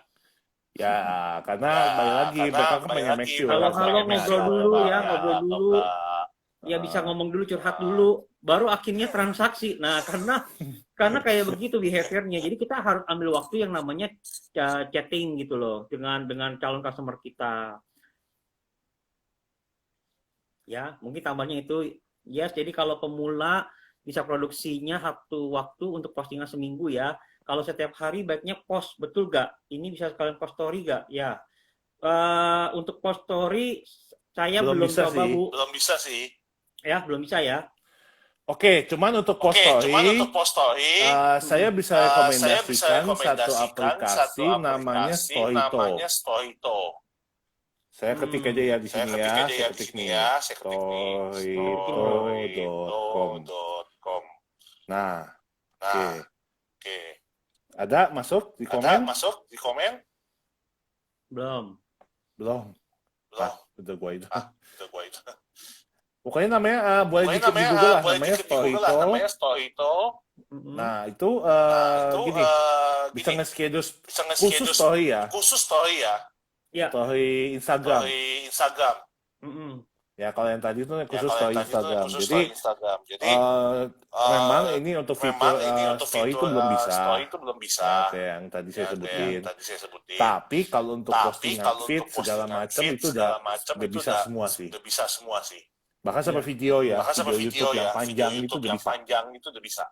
Ya, karena balik lagi mereka kan pengen make sure. Kalau ngobrol dulu, ya bisa ngomong dulu, curhat dulu, baru akhirnya transaksi. Nah, karena kayak begitu behaviornya. Jadi kita harus ambil waktu yang namanya chatting gitu loh dengan calon customer kita. Ya, mungkin tambahnya itu. Yes, jadi kalau pemula bisa produksinya satu waktu untuk postingan seminggu ya. Kalau setiap hari baiknya post, betul gak? Ini bisa sekalian post story gak? Ya. Untuk post story saya belum coba, Bu. Belum bisa sih. Ya, belum bisa ya. Oke, cuman untuk post story, saya bisa rekomendasikan satu aplikasi namanya Storyto. Saya ketik aja ya di sini ya. Saya ketik nih. Stohito.com. Nah, oke. Ada masuk di komen? Belum. Ah, udah gua itu. Pokoknya namanya boleh dikit di Google lah, namanya Stohito. Nah, itu gini, bisa nge-schedule khusus story ya. Ya. Story Instagram. Ya, kalau yang tadi itu khusus story Instagram. Jadi memang ini untuk fitur story itu belum bisa. Kayak yang tadi saya sebutin. Tapi kalau untuk postingan feed segala macam itu udah bisa semua sih. Bahkan sampai video ya, video YouTube yang panjang itu udah bisa.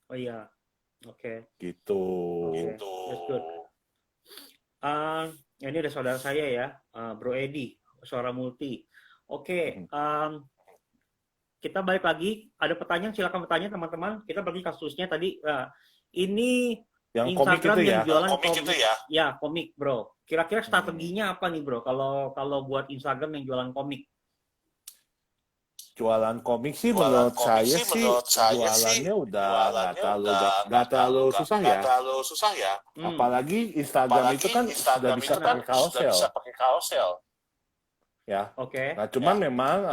Oh iya. Oke. Gitu. That's good. Ini ada saudara saya ya, Bro Edi, Suara Multi. Oke, kita balik lagi. Ada pertanyaan, silakan bertanya teman-teman. Kita bagi kasusnya tadi. Ini yang Instagram komik itu yang ya? jualan komik itu ya? Ya, komik, Bro. Kira-kira strateginya apa nih, Bro? Kalau buat Instagram yang jualan komik? Jualan komik sih menurut saya sih jualannya udah nggak terlalu susah ya. Apalagi Instagram itu kan sudah bisa pakai carousel. Ya. Oke. Nah, cuman memang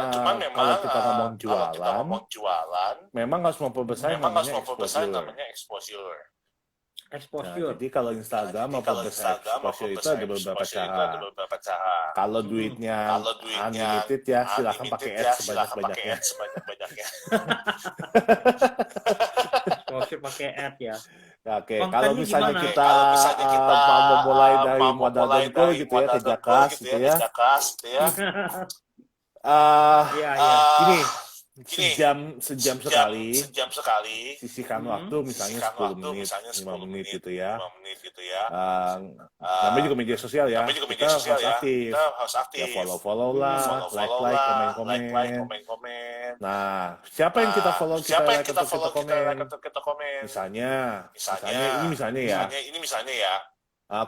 kalau kita ngomong jualan, memang harus memperbesar namanya exposure. Nah, jadi kalau Instagram memperbesar exposure itu ada beberapa cara. Kalau duitnya unlimited ya silakan pakai ads sebanyak-banyaknya. Exposure pakai ad ya. Oke, kalau misalnya kita mau memulai dari modal dengkul gitu ya, kerja keras gitu ya. Gini, sejam sekali sisihkan waktu misalnya 10 menit, 5 menit gitu ya. Namanya juga media sosial ya. Kita harus aktif. Ya follow lah, like, komen. Nah, siapa yang kita follow, kita like atau kita komen. Misalnya ini ya.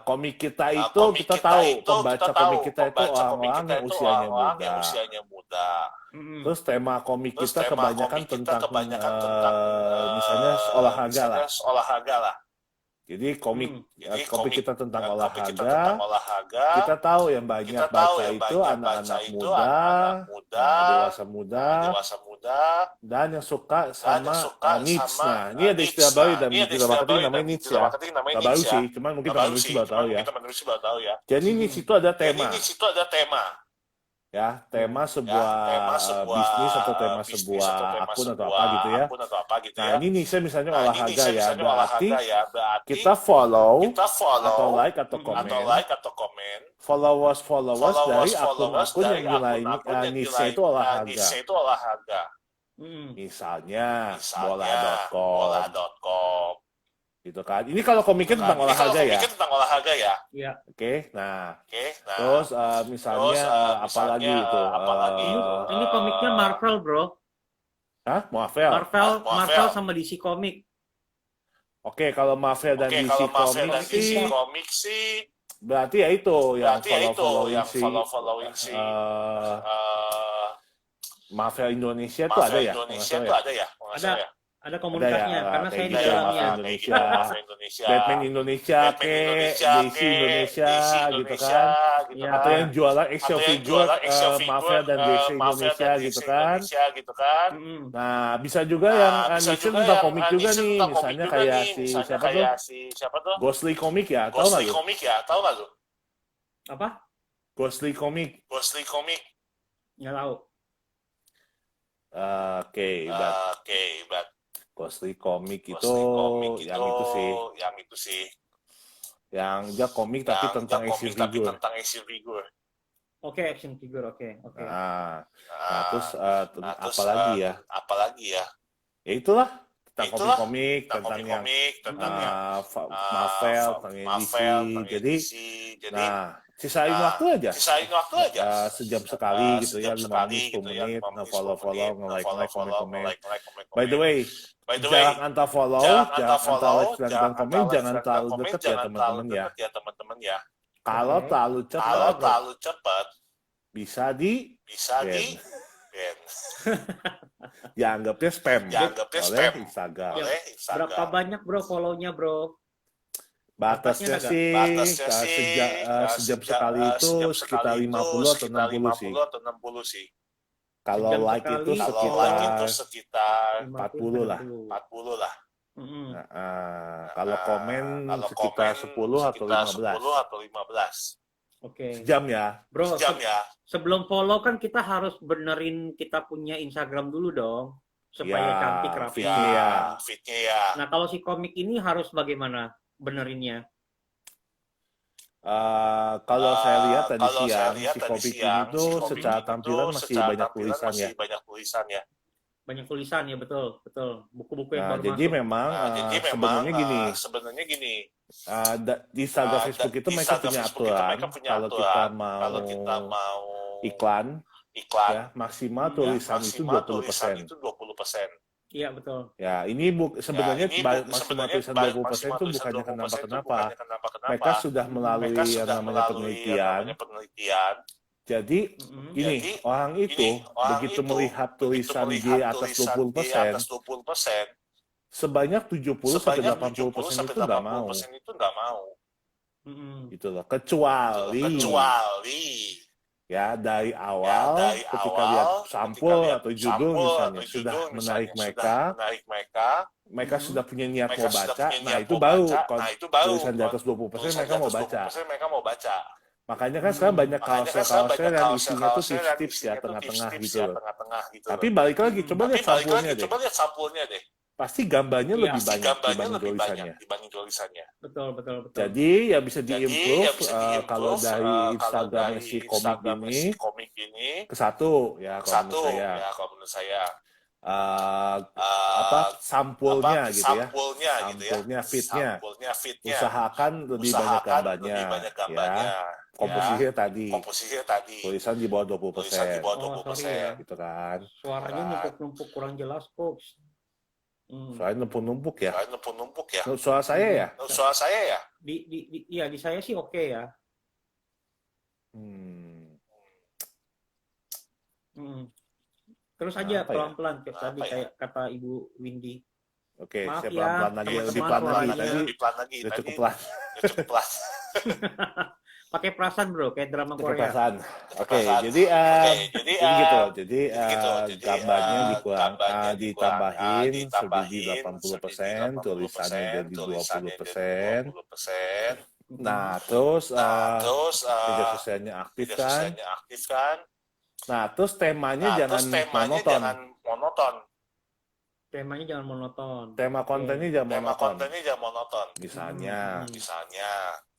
Komik kita itu kita tahu pembaca komik kita itu orang-orang yang usianya muda. Terus tema komik kita kebanyakan tentang misalnya olahraga lah. Jadi komik kita tentang olahraga. Kita tahu yang banyak baca itu anak-anak muda, dewasa muda, dan yang suka sama niche. Nah, ini ada istilah baru dan istilah marketing namanya niche ya. Nggak baru sih, cuman mungkin teman-teman sudah tahu ya. Jadi niche itu ada tema. Ya, tema sebuah bisnis atau tema sebuah akun atau apa gitu ya. Nah, ini niche misalnya olahraga ya. Berarti kita follow atau like atau komen followers dari akun-akun yang nilai niche itu olahraga. Misalnya bola.com. Gitu kan. Ini kalau komiknya tentang olahraga ya. Iya. Oke. Nah. Terus misalnya apalagi itu? Ini komiknya Marvel, Bro. Hah? Marvel sama DC Comic. Oke, kalau Marvel dan DC Comic sih berarti ya itu yang follow sih. Marvel Indonesia itu ada ya? Ada komunitasnya ya, karena saya di gitu, dalamnya. Batman Indonesia, DC Indonesia gitu kan. Ya. Atau yang jualan action figure Marvel dan DC Indonesia gitu kan. Nah, bisa juga yang niche tentang komik juga nih. Misalnya kayak siapa tuh? Ghostly Comic ya, tahu nggak lu? Apa? Ghostly Comic. Nggak tahu. Oke, Ghostly Comic itu yang itu sih. Yang dia komik tapi tentang action figure. Oke, action figure, oke. Nah, terus apalagi ya? Ya itulah tentang komik, tentang Marvel, tentang DC. Nah, sisain waktu aja. Sejam sekali gitu ya, 5 menit, 10 menit, follow, nge-like, komen. By the way, jangan anta follow, jangan anta like dan komen, jangan terlalu dekat ya teman-teman ya. Kalau terlalu cepat, bisa di ban. Dianggapnya spam oleh Instagram. Berapa banyak bro follow-nya bro? Batasnya sih sejam sekali itu sekitar 50 atau 60 sih. Kalau like itu sekitar 40 lah. Kalau komen sekitar 10 atau 15. Oke. Sejam ya. Bro, sebelum follow kan kita harus benerin kita punya Instagram dulu dong. Supaya cantik rapi. Fitnya ya. Nah, kalau si komik ini harus bagaimana benerinnya? Kalau saya lihat tadi siang, si komik ini tuh secara tampilan masih banyak tulisan ya. Banyak tulisan ya, betul. Buku-buku yang baru jadi masuk. memang sebenarnya gini. Di Instagram Facebook itu mereka punya aturan kalau kita mau iklan ya, maksimal tulisan itu 20%. Iya, betul. Ya, ini sebenarnya maksimal tulisan 20% itu bukannya kenapa. Mereka sudah melalui yang namanya penelitian. Jadi, gini, orang itu begitu melihat tulisan di atas 20%, sebanyak 70-80% itu nggak mau. Gitu loh. Kecuali ya dari awal ketika lihat sampul atau judul misalnya sudah menarik mereka sudah punya niat mau baca, nah itu baru tulisan di atas 20% mereka mau baca. Makanya kan sekarang banyak kaos-kaos yang isinya tuh tips-tips ya tengah-tengah gitu loh. Tapi balik lagi, coba lihat sampulnya deh. Pasti gambarnya lebih banyak dibanding tulisannya. Betul. Jadi ya bisa diimprove kalau dari Instagram si komik ini ke satu ya kalau menurut saya. Sampulnya gitu ya. Sampulnya fitnya. Usahakan lebih banyak gambarnya. Ya. Komposisinya tadi. Tulisan di bawah 20%. Gitu kan. Suaranya numpuk-numpuk kurang jelas, Coach. Soalnya numpuk-numpuk ya. Suara saya ya? Di saya sih oke ya. Terus aja pelan-pelan tadi kayak kata Ibu Windy. Oke, maaf saya ya, pelan-pelan lagi, lebih pelan lagi tadi. Udah cukup pelan. Pakai perasaan bro, kayak drama Pakai Korea. perasaan. Oke, jadi gitu. Jadi gambarnya ditambahin jadi 80%, tulisannya jadi 20%. Nah, terus media sosialnya aktif kan. Nah, terus temanya jangan monoton. Temanya jangan monoton. Tema kontennya jangan monoton. Misalnya,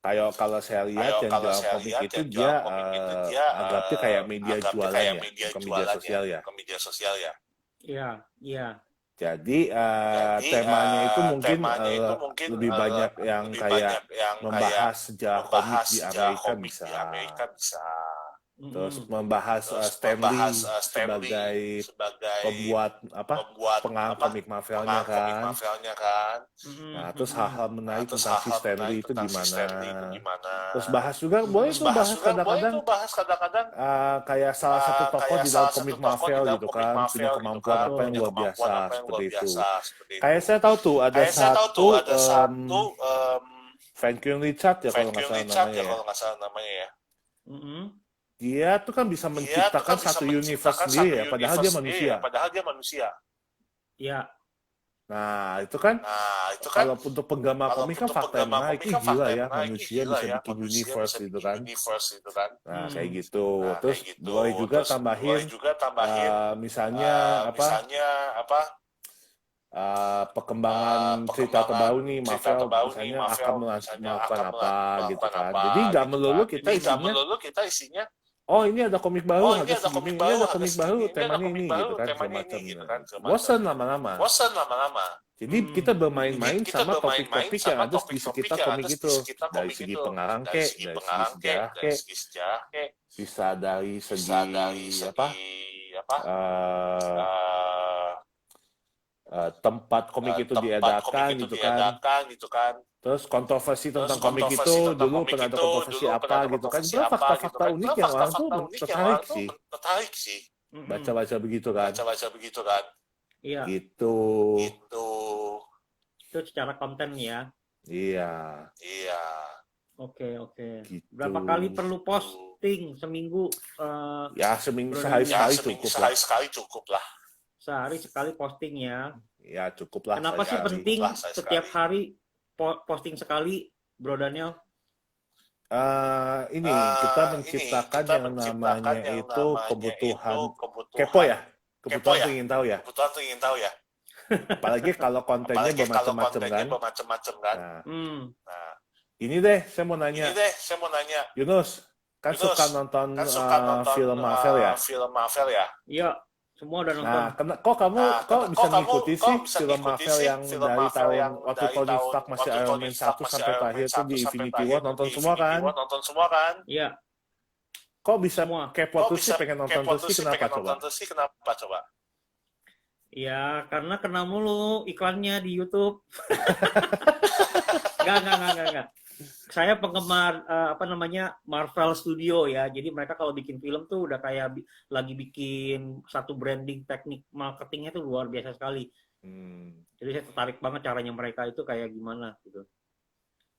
kayak kalau saya lihat yang jual komik itu dia agaknya kayak media jualan ya, bukan media sosial ya. Iya. Jadi temanya itu mungkin lebih banyak yang kayak membahas sejarah komik di Amerika bisa. Terus membahas Stan Lee sebagai pembuat pengarang komik Marvel-nya kan. Nah, terus hal-hal menarik tentang si Stan Lee itu gimana. Terus bahas juga, boleh tuh bahas kadang-kadang kayak salah satu tokoh di dalam komik Marvel gitu kan, punya kemampuan apa yang luar biasa seperti itu. Kayak saya tahu tuh ada satu Franklin Richard ya kalau nggak salah namanya ya. Dia tuh kan bisa menciptakan satu universe sendiri ya, padahal dia manusia. Iya. Nah, itu kan kalau untuk penggemar komik kan fakta yang menarik, gila ya, manusia bisa bikin universe gitu kan. Nah, kayak gitu. Terus boleh juga tambahin misalnya perkembangan cerita terbaru nih, Marvel misalnya akan melakukan apa gitu kan. Jadi nggak melulu kita isinya oh ini ada komik baru, ini ada komik baru, temanya ini gitu kan, semacam. Bosan lama-lama. Jadi kita bermain-main sama topik-topik yang ada di sekitar komik itu, dari segi pengarang dari segi sejarah bisa dari segi tempat komik itu diadakan gitu kan. Terus kontroversi tentang komik itu dulu pernah ada kontroversi apa gitu kan. Sebenarnya fakta-fakta unik yang orang tuh tertarik sih. Baca-baca begitu kan. Iya. Gitu. Itu secara konten ya. Iya. Oke. Gitu. Berapa kali perlu posting seminggu? Ya seminggu sehari sekali cukup lah. Sehari sekali posting ya. Ya cukup lah. Kenapa sih penting setiap hari posting sekali, Bro Daniel? Kita menciptakan yang namanya itu kebutuhan kepo ya. Kebutuhan tuh ingin tahu ya. Apalagi kalau kontennya bermacam-macam kan. Nah, ini deh saya mau nanya. Yunus, kan suka nonton film Marvel ya? Iya, semua udah nonton. Nah, kok bisa ngikuti sih film Marvel yang dari tahun waktu Tony Stark masih Iron Man 1 sampai terakhir tuh di Infinity War nonton semua kan? Iya. Kok bisa kepo terus sih, pengen nonton terus sih, kenapa coba? Ya, karena kena mulu iklannya di YouTube. Enggak. Saya penggemar Marvel Studio ya. Jadi mereka kalau bikin film tuh udah kayak lagi bikin satu branding, teknik marketingnya tuh luar biasa sekali. Jadi saya tertarik banget caranya mereka itu kayak gimana gitu.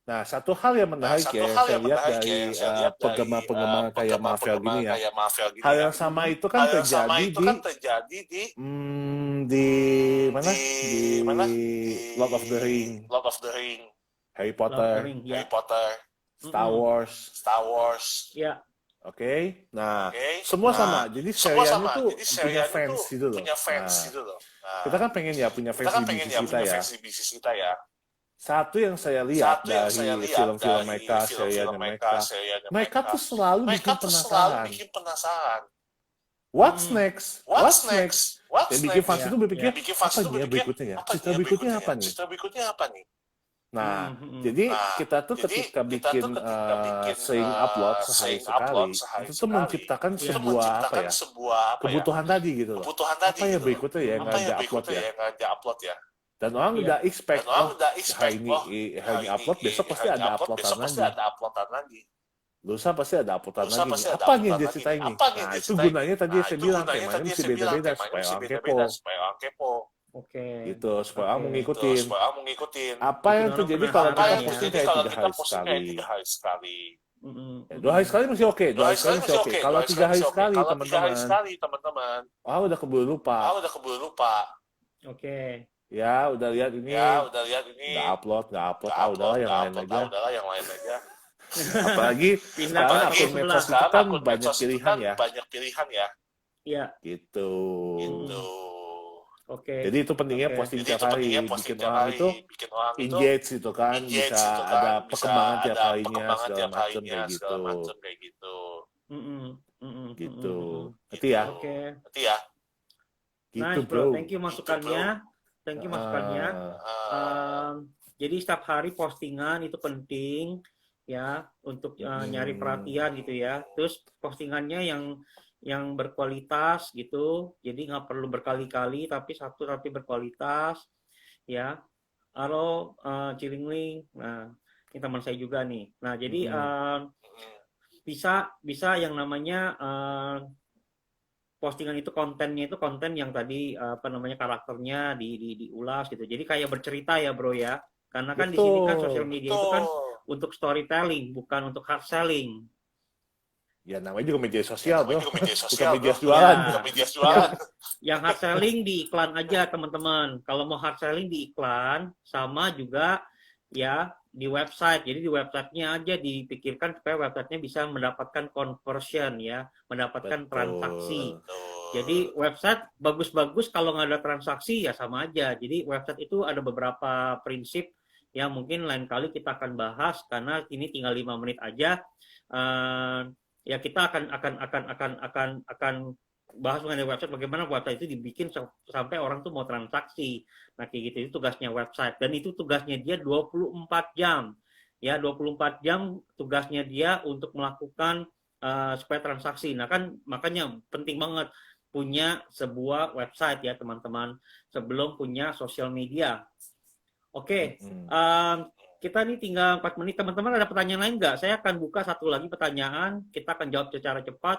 Nah, satu hal yang menarik saya lihat dari penggemar-penggemar kayak Marvel gini ya. Hal yang sama itu kan terjadi di mana? Di Lord of the Ring. Harry Potter. Star Wars. Ya. Oke. Nah, semua sama. Jadi serial itu punya fans gitu loh. Kita kan pengen ya punya fans di bisnis kita ya. Satu yang saya lihat dari film-film mereka, serialnya mereka tuh selalu bikin penasaran. What's next? Yang bikin fans itu berpikir, apa dia berikutnya ya? Cerita berikutnya apa nih? Nah, jadi kita tuh ketika bikin sering upload sehari sekali, itu tuh menciptakan sebuah kebutuhan tadi gitu loh. Apa ya berikutnya ya yang nggak upload ya? Dan orang udah expect, hari ini upload, besok pasti ada uploadan lagi. Lusa pasti ada uploadan lagi. Apa nih yang dia ceritain nih? Nah, itu gunanya tadi saya bilang, temanya mesti beda-beda supaya orang kepo. Oke. Gitu, supaya orang mau ngikutin. Apa yang terjadi kalau kita posting kayak 3 hari sekali? 2 hari sekali masih oke. Kalau 3 hari sekali, teman-teman, udah keburu lupa. Oke. Ya, udah lihat ini. Nggak upload. Udahlah yang lain aja. Apalagi sekarang akun medsos itu kan banyak pilihan ya. Iya. Gitu. Oke. Jadi itu pentingnya posting tiap hari, bikin orang itu engage gitu kan, bisa ada perkembangan tiap harinya segala macam kayak gitu. Gitu. Ngerti ya? Oke. Gitu, nice, bro. Thank you masukannya. Jadi setiap hari postingan itu penting ya untuk nyari perhatian gitu ya. Terus postingannya yang berkualitas gitu. Jadi nggak perlu berkali-kali tapi berkualitas ya. Halo Cilingling. Nah, ini teman saya juga nih. Nah, jadi bisa yang namanya postingan itu kontennya itu konten yang tadi karakternya diulas gitu. Jadi kayak bercerita ya, Bro ya. Karena kan di sini kan sosial media itu kan untuk storytelling, bukan untuk hard selling. Ya namanya juga media sosial, Bro. Bukan media jualan. Yang hard selling di iklan aja, teman-teman. Kalau mau hard selling di iklan sama juga ya di website. Jadi di websitenya aja dipikirkan supaya websitenya bisa mendapatkan conversion ya, mendapatkan transaksi. Jadi website bagus-bagus kalau nggak ada transaksi ya sama aja. Jadi website itu ada beberapa prinsip yang mungkin lain kali kita akan bahas karena ini tinggal 5 menit aja. Ya kita akan bahas mengenai website, bagaimana website itu dibikin sampai orang tuh mau transaksi. Nah, kayak gitu, itu tugasnya website. Dan itu tugasnya dia 24 jam. Ya, 24 jam tugasnya dia untuk melakukan supaya transaksi. Nah, kan makanya penting banget punya sebuah website ya teman-teman, sebelum punya sosial media. Oke, kita nih tinggal 4 menit. Teman-teman ada pertanyaan lain nggak? Saya akan buka satu lagi pertanyaan, kita akan jawab secara cepat.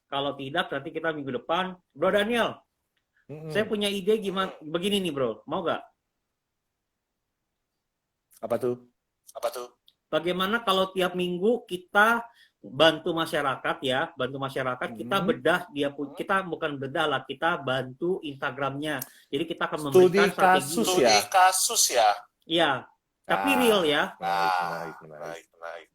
Kalau tidak, nanti kita minggu depan. Bro Daniel, saya punya ide gimana, begini nih bro, mau nggak? Apa tuh? Bagaimana kalau tiap minggu kita bantu masyarakat ya, kita bedah kita bukan bedah lah, kita bantu Instagramnya. Jadi kita akan memberikan studi kasus ya. Iya, tapi real ya. Menarik.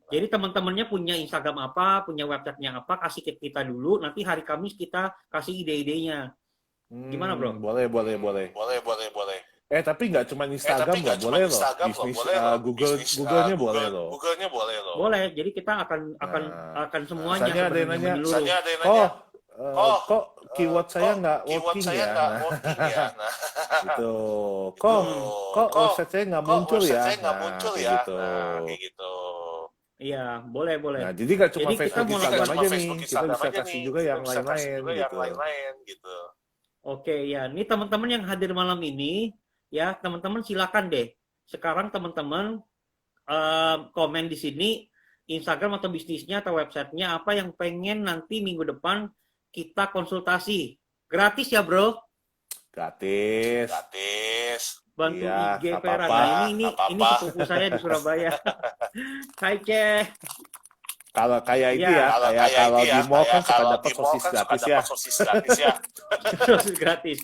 Jadi teman-temannya punya Instagram apa, punya websitenya apa, kasih ke kita dulu. Nanti hari Kamis kita kasih ide-idenya. Gimana bro? Boleh. Tapi nggak cuma Instagram nggak boleh loh. Bisnis Google-nya boleh loh. Boleh. Jadi kita akan semuanya. Misalnya ada yang nanya, kok keyword saya nggak working ya? Nah, gitu. Kok website saya nggak muncul ya? Gitu. Iya, boleh. Nah, jadi nggak cuma Jadi Facebook, Instagram aja nih. Kita bisa kasih juga yang lain-lain gitu. Oke, ya. Ini teman-teman yang hadir malam ini, ya, teman-teman silakan deh. Sekarang teman-teman komen di sini Instagram atau bisnisnya atau websitenya apa yang pengen nanti minggu depan kita konsultasi. Gratis ya, bro? Gratis. Bantu Iya, IG Vera. Nah, ini sepupu saya di Surabaya. Hai, Ceh. Kalau kayak itu ya, kalau di mall kan suka dapat sosis gratis ya. Sosis gratis.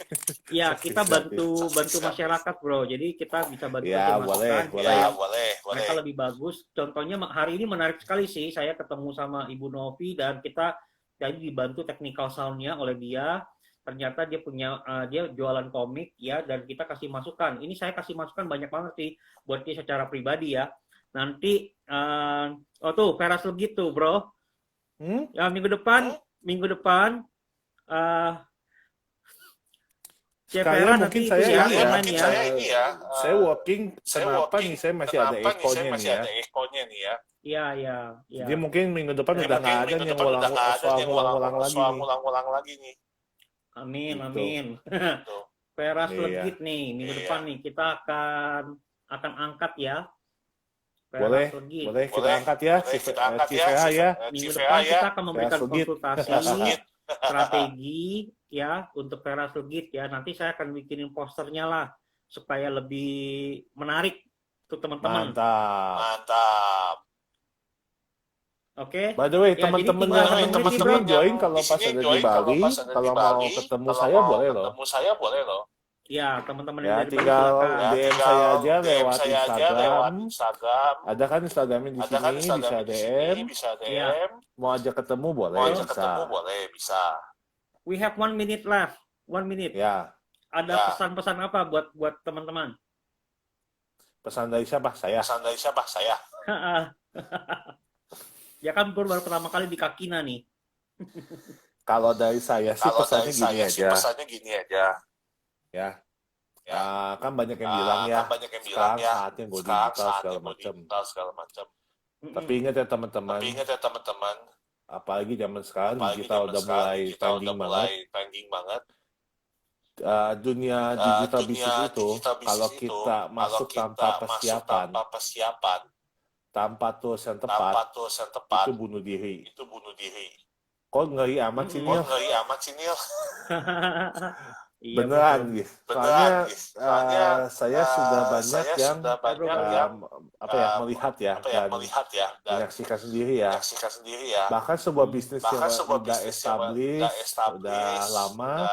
Ya, kita bantu masyarakat, bro. Jadi kita bisa bantu boleh. Mereka lebih bagus. Contohnya hari ini menarik sekali sih. Saya ketemu sama Ibu Novi dan kita jadi dibantu technical sound-nya oleh dia. Ternyata dia punya dia jualan komik ya, dan kita kasih masukan. Ini saya kasih masukan banyak banget sih buat dia secara pribadi ya. Nanti tuh Vera Legit tuh bro. Ya minggu depan Sekarang mungkin saya ini ya. Saya working, kenapa nih saya masih ada echo-nya nih ya. Iya. Jadi mungkin minggu depan udah nggak ada yang ngulang-ngulang lagi nih. Amin. Vera Legit nih minggu depan nih kita akan angkat ya. Boleh kita angkat ya, CVA ya. Minggu depan kita akan memberikan konsultasi strategi ya untuk Vera Legit ya. Nanti saya akan bikinin posternya lah supaya lebih menarik untuk teman-teman. Mantap. Oke. By the way, teman-teman join kalau pas ada di Bali, kalau mau ketemu saya boleh loh. Ya, teman-teman ya, yang dari tinggal Bali DM saya aja lewat Instagram. Ada kan Instagramnya di sini, bisa DM. Ya. Mau ajak ketemu boleh, bisa. We have 1 minute left. 1 minute. Ya. Ada pesan-pesan apa buat teman-teman? Pesan dari siapa? Saya. Ya kan baru pertama kali di Kakina nih. Kalau dari saya sih pesannya gini aja. Ya. Kan banyak yang bilang ya, sekarang saatnya go digital segala macam. Tapi ingat ya teman-teman, apalagi zaman sekarang digital udah mulai trending banget. Dunia digital bisnis itu kalau kita masuk tanpa persiapan, tanpa tools yang tepat, itu bunuh diri. Kok ngeri amat sih Nil? Iya, beneran gitu. Soalnya saya sudah banyak yang melihat ya, menyaksikan sendiri ya. Bahkan sebuah bisnis yang sudah established, sudah lama,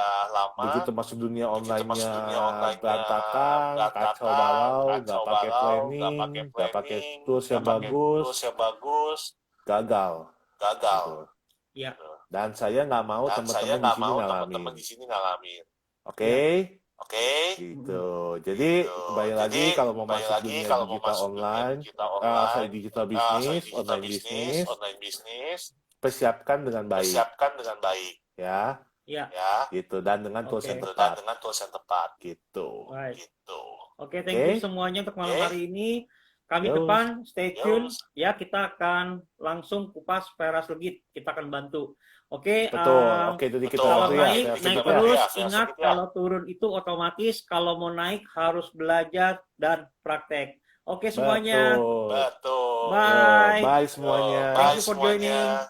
begitu masuk dunia online-nya berantakan, kacau balau, nggak pakai planning, nggak pakai tools yang bagus, gagal. Iya. Dan saya nggak mau teman-teman di sini ngalamin. Oke. Gitu. Jadi kembali lagi kalau mau masuk dunia digital online, digital bisnis, online bisnis, persiapkan dengan baik. Ya. Gitu, dan dengan tools yang tepat. Gitu. Oke, thank you semuanya untuk malam hari ini. kami depan, stay tune. Ya, kita akan langsung kupas Veras Legit. Kita akan bantu. Oke, jadi kita kalau ya, naik terus, ingat kalau turun itu otomatis, kalau mau naik harus belajar dan praktek. Oke semuanya. Betul. Bye. Bye semuanya. Thank you for joining.